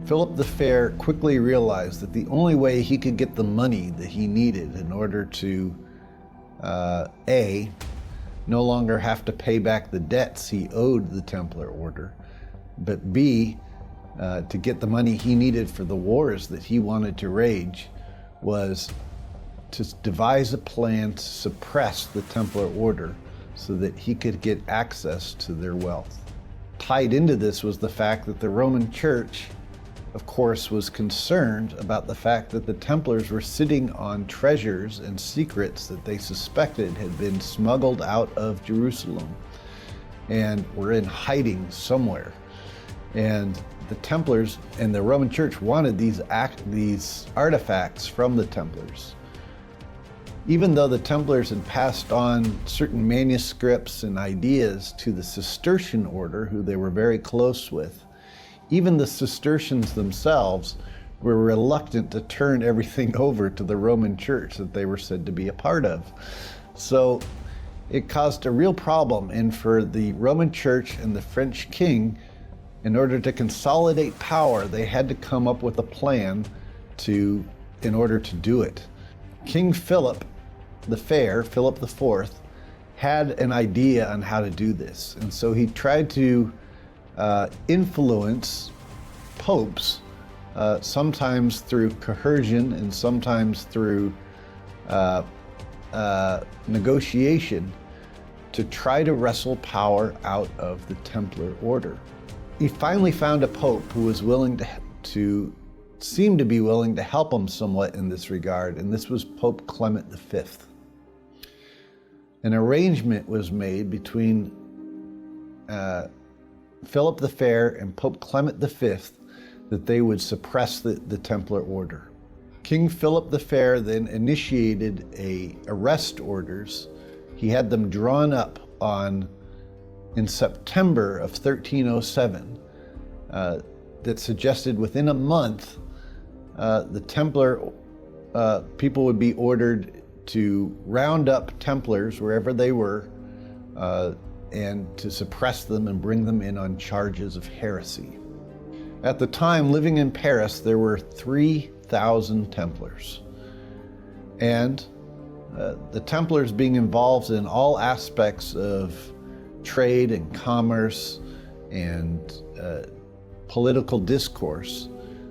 A: Philip the Fair quickly realized that the only way he could get the money that he needed in order to A, no longer have to pay back the debts he owed the Templar Order, but B, to get the money he needed for the wars that he wanted to wage, was to devise a plan to suppress the Templar Order so that he could get access to their wealth. Tied into this was the fact that the Roman Church, of course, was concerned about the fact that the Templars were sitting on treasures and secrets that they suspected had been smuggled out of Jerusalem. and were in hiding somewhere. And the Templars and the Roman Church wanted these artifacts from the Templars. Even though the Templars had passed on certain manuscripts and ideas to the Cistercian order, who they were very close with, even the Cistercians themselves were reluctant to turn everything over to the Roman Church that they were said to be a part of. So it caused a real problem, and for the Roman Church and the French king, in order to consolidate power, they had to come up with a plan in order to do it. King Philip the Fair, Philip IV, had an idea on how to do this. And so he tried to influence popes, sometimes through coercion and sometimes through negotiation, to try to wrestle power out of the Templar order. He finally found a pope who was willing seemed to be willing to help him somewhat in this regard, and this was Pope Clement V. An arrangement was made between Philip the Fair and Pope Clement V that they would suppress the Templar order. King Philip the Fair then initiated arrest orders. He had them drawn up in September of 1307 that suggested within a month the Templar people would be ordered to round up Templars wherever they were and to suppress them and bring them in on charges of heresy. At the time, living in Paris, there were 3,000 Templars. And the Templars, being involved in all aspects of trade and commerce and political discourse,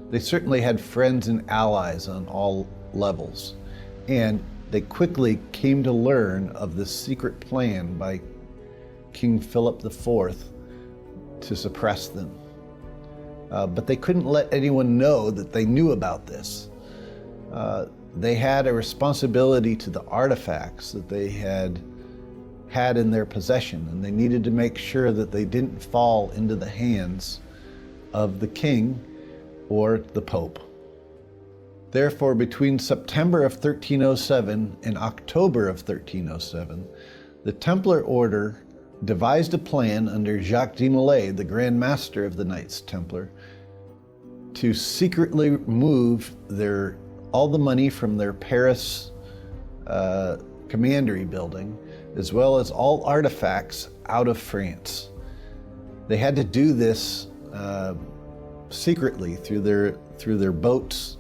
A: they certainly had friends and allies on all levels. And they quickly came to learn of this secret plan by King Philip IV to suppress them. But they couldn't let anyone know that they knew about this. They had a responsibility to the artifacts that they had in their possession, and they needed to make sure that they didn't fall into the hands of the king or the Pope. Therefore, between September of 1307 and October of 1307, the Templar Order devised a plan under Jacques de Molay, the Grand Master of the Knights Templar, to secretly move all the money from their Paris commandery building, as well as all artifacts, out of France. They had to do this secretly through their boats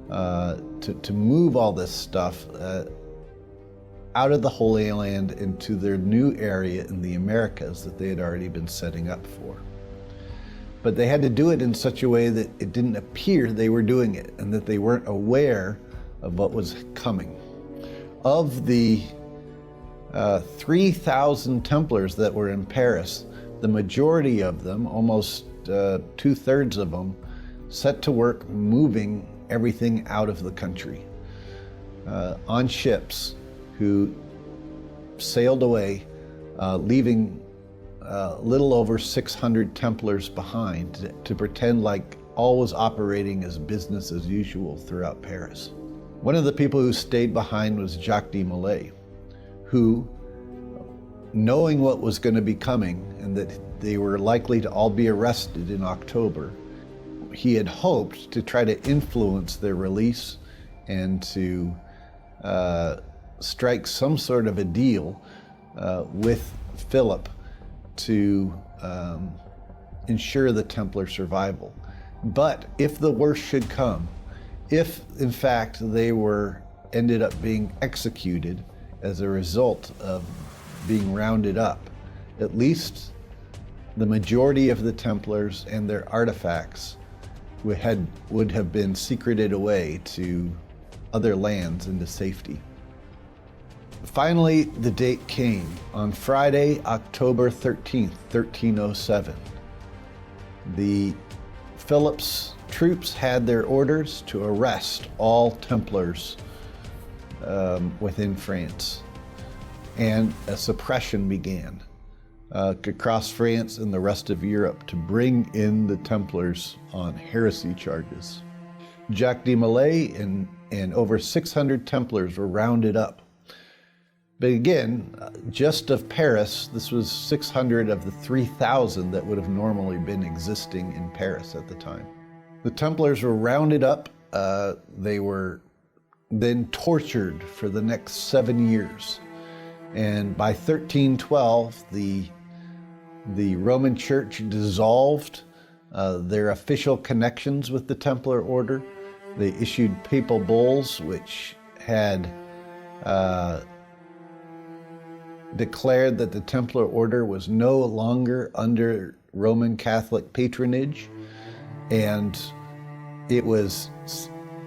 A: to move all this stuff out of the Holy Land into their new area in the Americas that they had already been setting up for. But they had to do it in such a way that it didn't appear they were doing it and that they weren't aware of what was coming. Of the 3,000 Templars that were in Paris, the majority of them, almost 2/3 of them, set to work moving everything out of the country on ships, who sailed away, leaving little over 600 Templars behind to pretend like all was operating as business as usual throughout Paris. One of the people who stayed behind was Jacques de Molay, who, knowing what was going to be coming and that they were likely to all be arrested in October, he had hoped to try to influence their release and to strike some sort of a deal with Philip to ensure the Templar survival. But if the worst should come, if in fact they ended up being executed as a result of being rounded up, at least the majority of the Templars and their artifacts would have been secreted away to other lands into safety. Finally, the date came on Friday, October 13th, 1307. Philip's troops had their orders to arrest all Templars within France, and a suppression began. across France and the rest of Europe to bring in the Templars on heresy charges. Jacques de Molay and over 600 Templars were rounded up. But again, just of Paris, this was 600 of the 3,000 that would have normally been existing in Paris at the time. The Templars were rounded up. They were then tortured for the next 7 years. And by 1312, the Roman Church dissolved their official connections with the Templar order. They issued papal bulls which had declared that the Templar order was no longer under Roman Catholic patronage, and it was,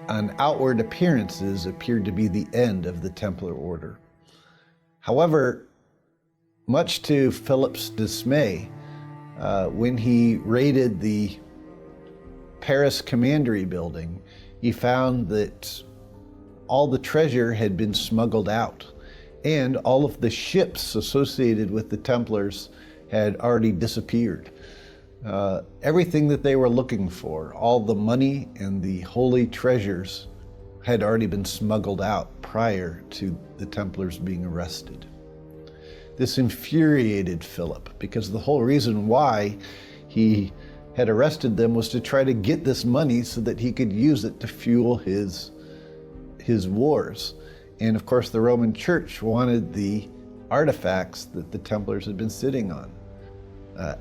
A: on outward appearances, appeared to be the end of the Templar order. However, much to Philip's dismay, when he raided the Paris Commandery building, he found that all the treasure had been smuggled out, and all of the ships associated with the Templars had already disappeared. Everything that they were looking for, all the money and the holy treasures, had already been smuggled out prior to the Templars being arrested. This infuriated Philip, because the whole reason why he had arrested them was to try to get this money so that he could use it to fuel his wars. And of course, the Roman Church wanted the artifacts that the Templars had been sitting on.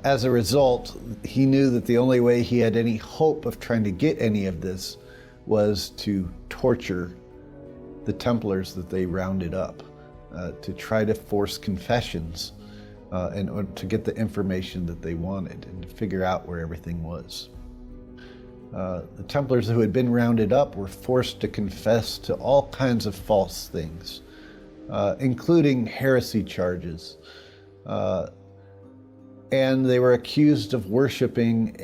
A: As a result, he knew that the only way he had any hope of trying to get any of this was to torture the Templars that they rounded up, to try to force confessions in order to get the information that they wanted and to figure out where everything was. The Templars who had been rounded up were forced to confess to all kinds of false things, including heresy charges. And they were accused of worshiping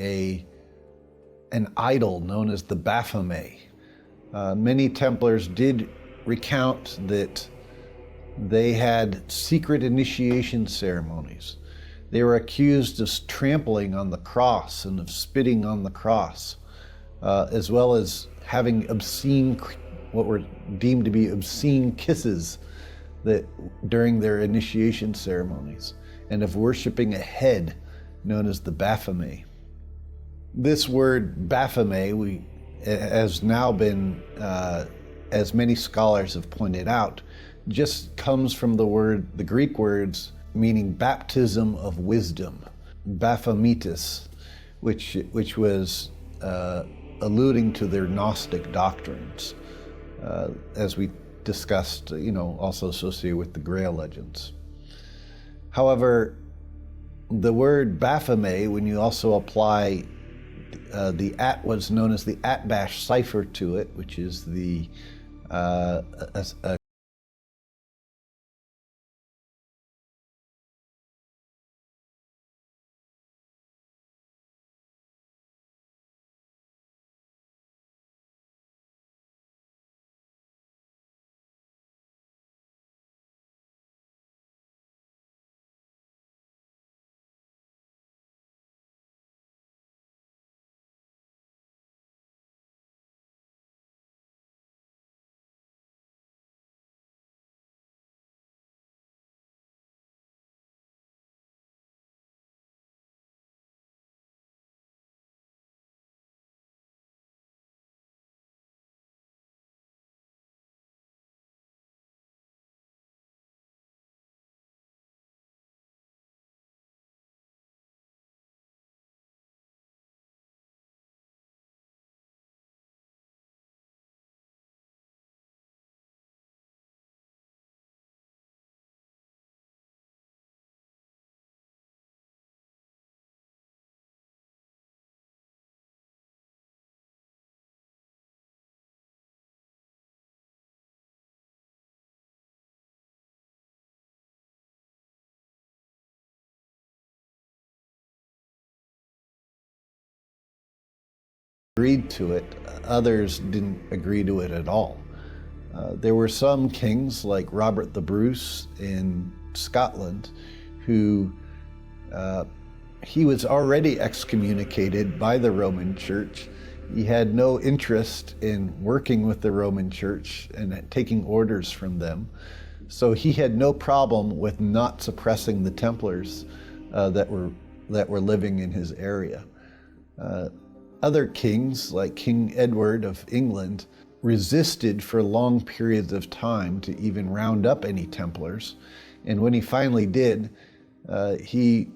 A: an idol known as the Baphomet. Many Templars did recount that they had secret initiation ceremonies. They were accused of trampling on the cross and of spitting on the cross, as well as having what were deemed to be obscene kisses during their initiation ceremonies, and of worshiping a head known as the Baphomet. This word Baphomet has now been, as many scholars have pointed out, just comes from the Greek words meaning baptism of wisdom, Baphometus, which was alluding to their Gnostic doctrines, as we discussed, also associated with the Grail legends. However, the word Baphomet, when you also apply what's known as the Atbash cipher to it, which is the agreed to it, others didn't agree to it at all. There were some kings like Robert the Bruce in Scotland who He was already excommunicated by the Roman Church. He had no interest in working with the Roman Church and taking orders from them. So he had no problem with not suppressing the Templars that were living in his area. Other kings, like King Edward of England, resisted for long periods of time to even round up any Templars. And when he finally did, he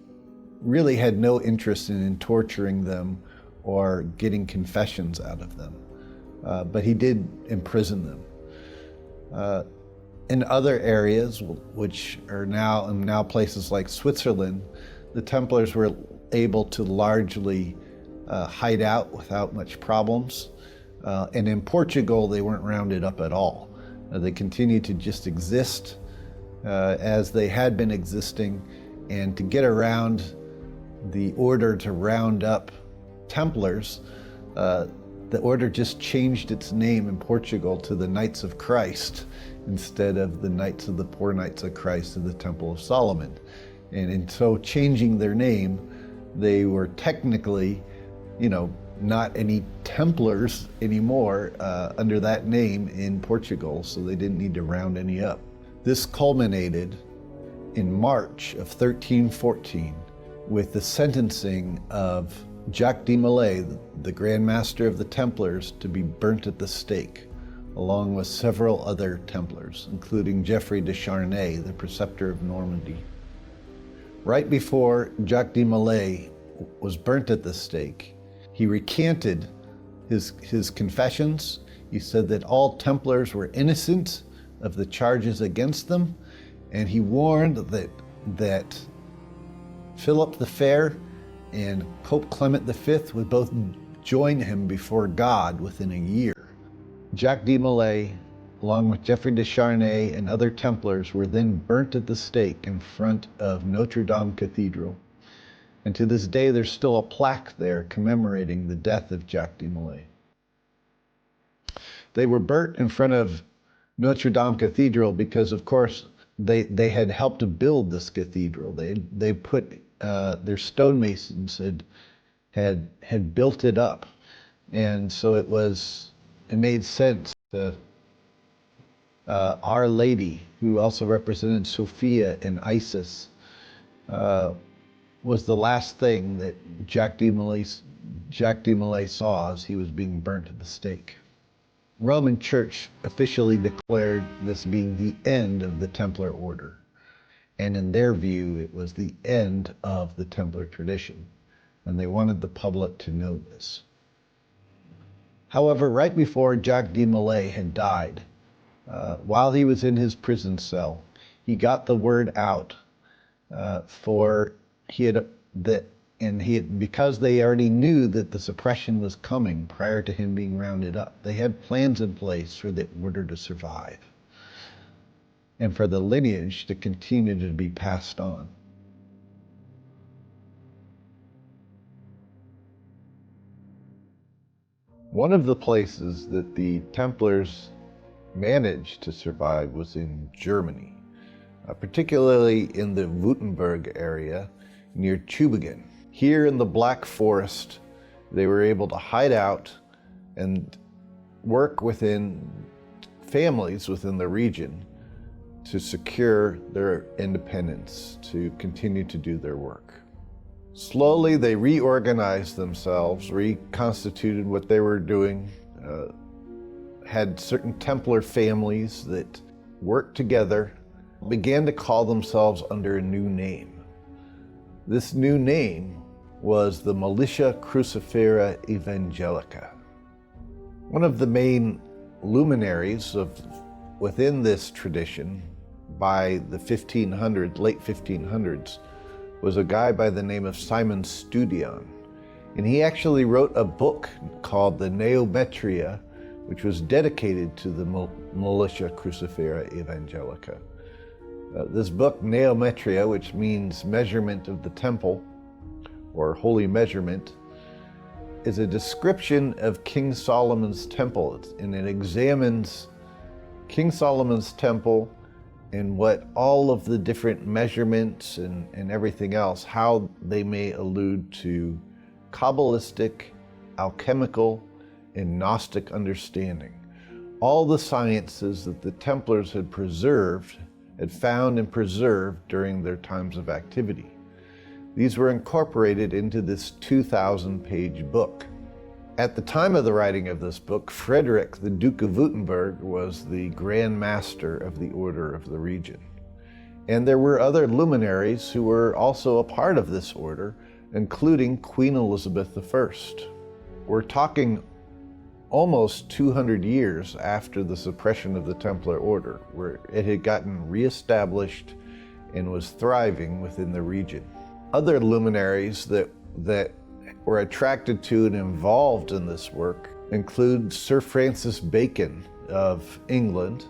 A: really had no interest in torturing them or getting confessions out of them. But he did imprison them. In other areas, which are now places like Switzerland, the Templars were able to largely hide out without much problems. And in Portugal, they weren't rounded up at all. They continued to just exist as they had been existing, and to get around the order to round up Templars, the order just changed its name in Portugal to the Knights of Christ instead of the Poor Knights of Christ of the Temple of Solomon. And in so changing their name, they were technically, not any Templars anymore under that name in Portugal, so they didn't need to round any up. This culminated in March of 1314 with the sentencing of Jacques de Molay, the Grand Master of the Templars, to be burnt at the stake, along with several other Templars, including Geoffrey de Charnay, the preceptor of Normandy. Right before Jacques de Molay was burnt at the stake, he recanted his confessions. He said that all Templars were innocent of the charges against them, and he warned that Philip the Fair and Pope Clement V would both join him before God within a year. Jacques de Molay, along with Geoffrey de Charnay and other Templars, were then burnt at the stake in front of Notre Dame Cathedral. And to this day, there's still a plaque there commemorating the death of Jacques de Molay. They were burnt in front of Notre Dame Cathedral because, of course, they had helped to build this cathedral. They put their stonemasons had built it up, and so it made sense to Our Lady, who also represented Sophia and Isis, was the last thing that Jacques de Molay saw as he was being burnt at the stake. Roman Church officially declared this being the end of the Templar order. And in their view, it was the end of the Templar tradition. And they wanted the public to know this. However, right before Jacques de Molay had died, while he was in his prison cell, he got the word out because they already knew that the suppression was coming prior to him being rounded up. They had plans in place for the order to survive and for the lineage to continue to be passed on. One of the places that the Templars managed to survive was in Germany, particularly in the Württemberg area near Tübingen. Here in the Black Forest, they were able to hide out and work within families within the region to secure their independence, to continue to do their work. Slowly, they reorganized themselves, reconstituted what they were doing, had certain Templar families that worked together, began to call themselves under a new name. This new name was the Militia Crucifera Evangelica. One of the main luminaries within this tradition by the late 1500s, was a guy by the name of Simon Steudion. And he actually wrote a book called the Neometria, which was dedicated to the Militia Crucifera Evangelica. This book, Neometria, which means measurement of the temple, or holy measurement, is a description of King Solomon's temple, and it examines King Solomon's temple and what all of the different measurements and everything else, how they may allude to Kabbalistic, alchemical, and Gnostic understanding. All the sciences that the Templars had found and preserved during their times of activity. These were incorporated into this 2,000-page book. At the time of the writing of this book, Frederick, the Duke of Württemberg, was the Grand Master of the Order of the Region. And there were other luminaries who were also a part of this order, including Queen Elizabeth I. We're talking almost 200 years after the suppression of the Templar Order, where it had gotten reestablished and was thriving within the region. Other luminaries that were attracted to and involved in this work include Sir Francis Bacon of England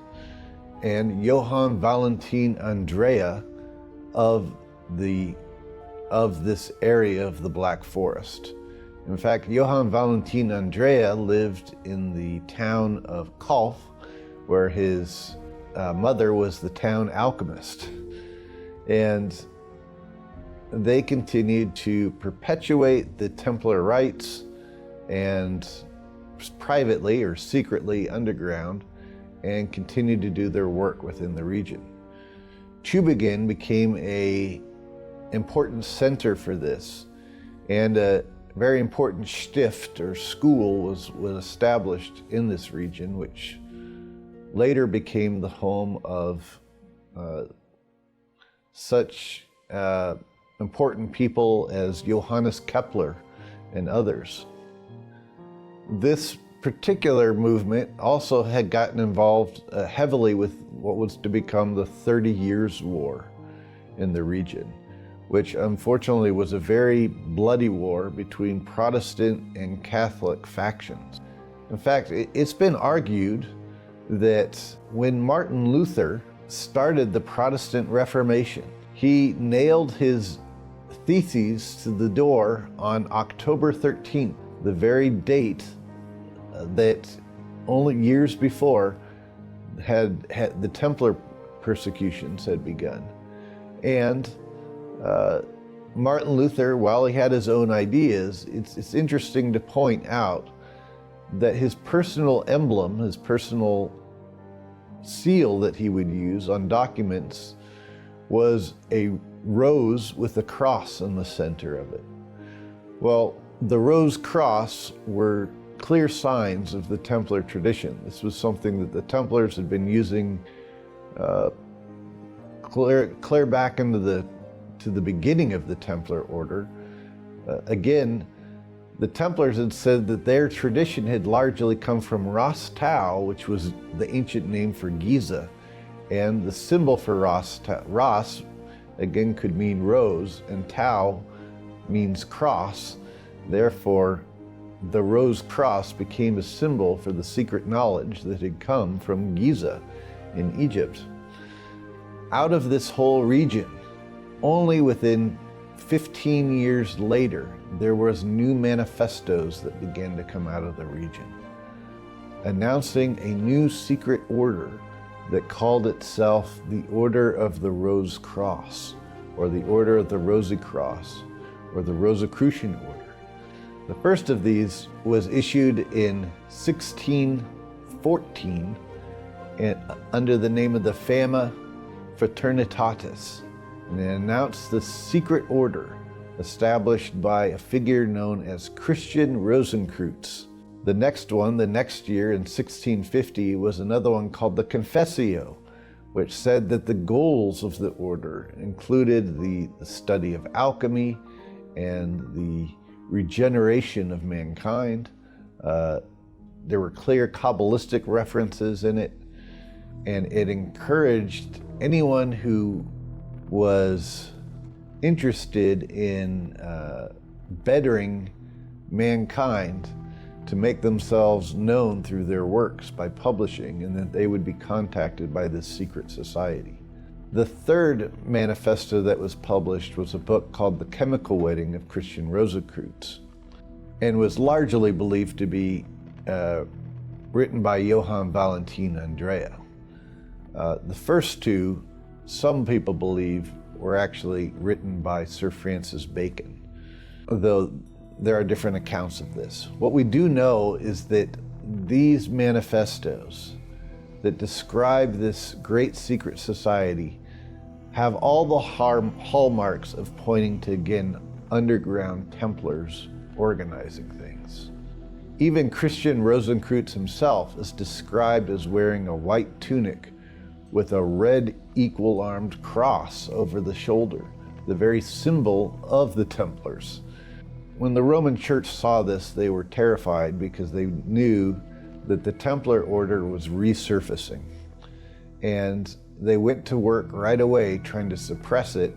A: and Johann Valentin Andrea of this area of the Black Forest. In fact, Johann Valentin Andrea lived in the town of Kolf, where his mother was the town alchemist. And they continued to perpetuate the Templar rites and privately or secretly underground and continued to do their work within the region. Tübingen became an important center for this, and a very important Stift or school was established in this region, which later became the home of such important people as Johannes Kepler and others. This particular movement also had gotten involved heavily with what was to become the 30 Years' War in the region, which unfortunately was a very bloody war between Protestant and Catholic factions. In fact, it's been argued that when Martin Luther started the Protestant Reformation, he nailed his theses to the door on October 13th, the very date that only years before had the Templar persecutions had begun. And Martin Luther, while he had his own ideas, it's interesting to point out that his personal emblem, his personal seal that he would use on documents was a rose with a cross in the center of it. Well, the rose cross were clear signs of the Templar tradition. This was something that the Templars had been using clear back into the beginning of the Templar Order. Again, the Templars had said that their tradition had largely come from Ras Tau, which was the ancient name for Giza, and the symbol for Ras, again, could mean rose, and Tau means cross. Therefore, the rose cross became a symbol for the secret knowledge that had come from Giza in Egypt. Out of this whole region, only within 15 years later, there was new manifestos that began to come out of the region, announcing a new secret order that called itself the Order of the Rose Cross, or the Order of the Rosy Cross, or the Rosicrucian Order. The first of these was issued in 1614 under the name of the Fama Fraternitatis, and it announced the secret order established by a figure known as Christian Rosenkreutz. The next one, the next year in 1650, was another one called the Confessio, which said that the goals of the order included the study of alchemy and the regeneration of mankind. There were clear Kabbalistic references in it, and it encouraged anyone who was interested in bettering mankind to make themselves known through their works by publishing, and that they would be contacted by this secret society. The third manifesto that was published was a book called The Chemical Wedding of Christian Rosenkreutz, and was largely believed to be written by Johann Valentin Andrea. The first two some people believe were actually written by Sir Francis Bacon, though there are different accounts of this. What we do know is that these manifestos that describe this great secret society have all the hallmarks of pointing to, again, underground Templars organizing things. Even Christian Rosenkreutz himself is described as wearing a white tunic with a red equal-armed cross over the shoulder, the very symbol of the Templars. When the Roman Church saw this, they were terrified because they knew that the Templar order was resurfacing. And they went to work right away trying to suppress it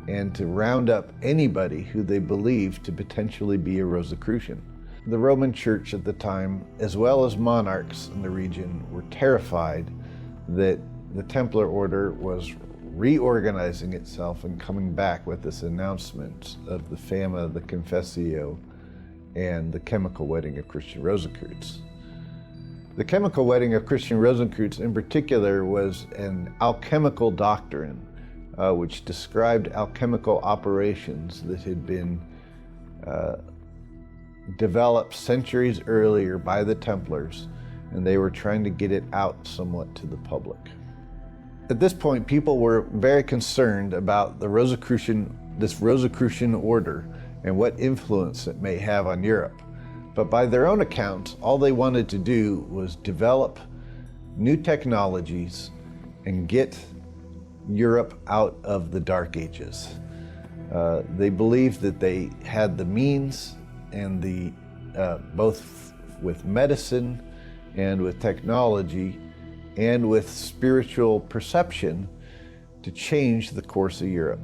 A: and to round up anybody who they believed to potentially be a Rosicrucian. The Roman Church at the time, as well as monarchs in the region, were terrified that the Templar order was reorganizing itself and coming back with this announcement of the Fama, the Confessio, and the chemical wedding of Christian Rosenkreutz. The chemical wedding of Christian Rosenkreutz in particular was an alchemical doctrine which described alchemical operations that had been developed centuries earlier by the Templars, and they were trying to get it out somewhat to the public. At this point, people were very concerned about this Rosicrucian order and what influence it may have on Europe. But by their own account, all they wanted to do was develop new technologies and get Europe out of the Dark Ages. They believed that they had the means and both with medicine and with technology and with spiritual perception to change the course of Europe.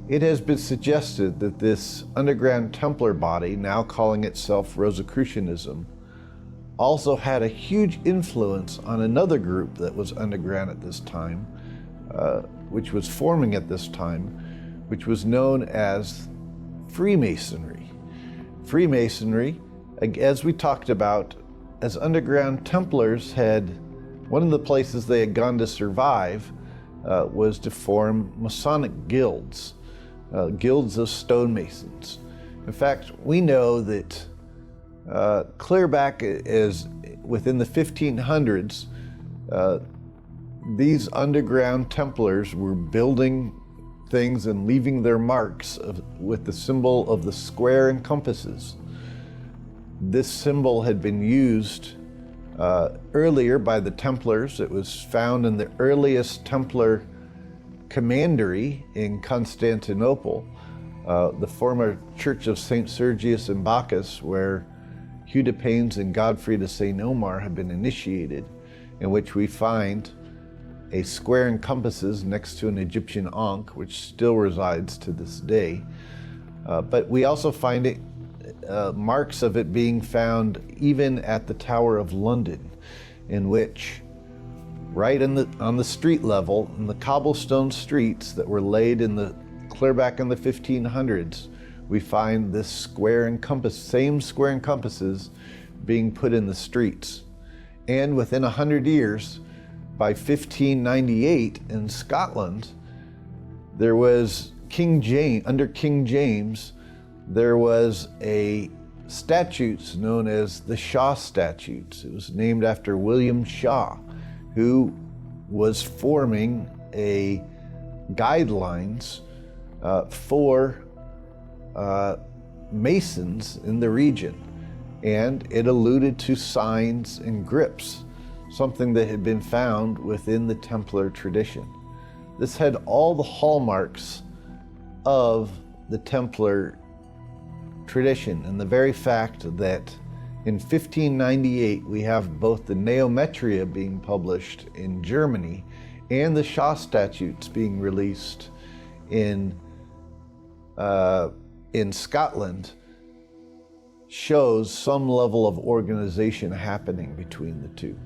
A: It has been suggested that this underground Templar body, now calling itself Rosicrucianism, also had a huge influence on another group that was underground at this time, which was forming at this time, which was known as Freemasonry. Freemasonry, as we talked about, as underground Templars one of the places they had gone to survive was to form Masonic guilds, guilds of stonemasons. In fact, we know that clear back as within the 1500s, these underground Templars were building things and leaving their marks with the symbol of the square and compasses. This symbol had been used earlier by the Templars. It was found in the earliest Templar commandery in Constantinople, the former Church of St. Sergius and Bacchus, where Hugh de Paynes and Godfrey de St. Omer had been initiated, in which we find a square and compasses next to an Egyptian ankh, which still resides to this day. But we also find marks of it being found even at the Tower of London, in which right on the street level, in the cobblestone streets that were laid clear back in the 1500s, we find this same square and compasses being put in the streets. And within 100 years, by 1598 in Scotland, there was under King James, there was a statutes known as the Shaw Statutes. It was named after William Shaw, who was forming guidelines for Masons in the region. And it alluded to signs and grips, something that had been found within the Templar tradition. This had all the hallmarks of the Templar tradition, and the very fact that in 1598 we have both the Neometria being published in Germany and the Shaw Statutes being released in Scotland shows some level of organization happening between the two.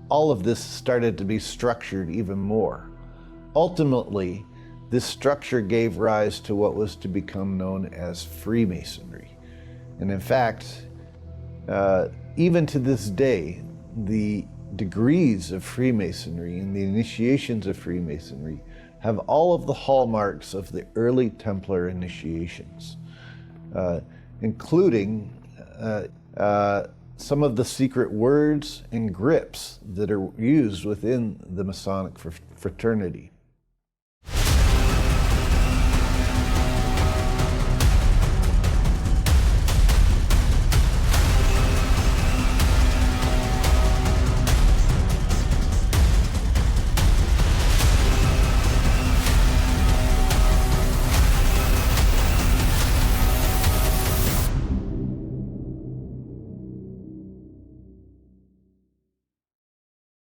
A: All of this started to be structured even more. Ultimately, this structure gave rise to what was to become known as Freemasonry. And in fact, even to this day, the degrees of Freemasonry and the initiations of Freemasonry have all of the hallmarks of the early Templar initiations, including some of the secret words and grips that are used within the Masonic fraternity.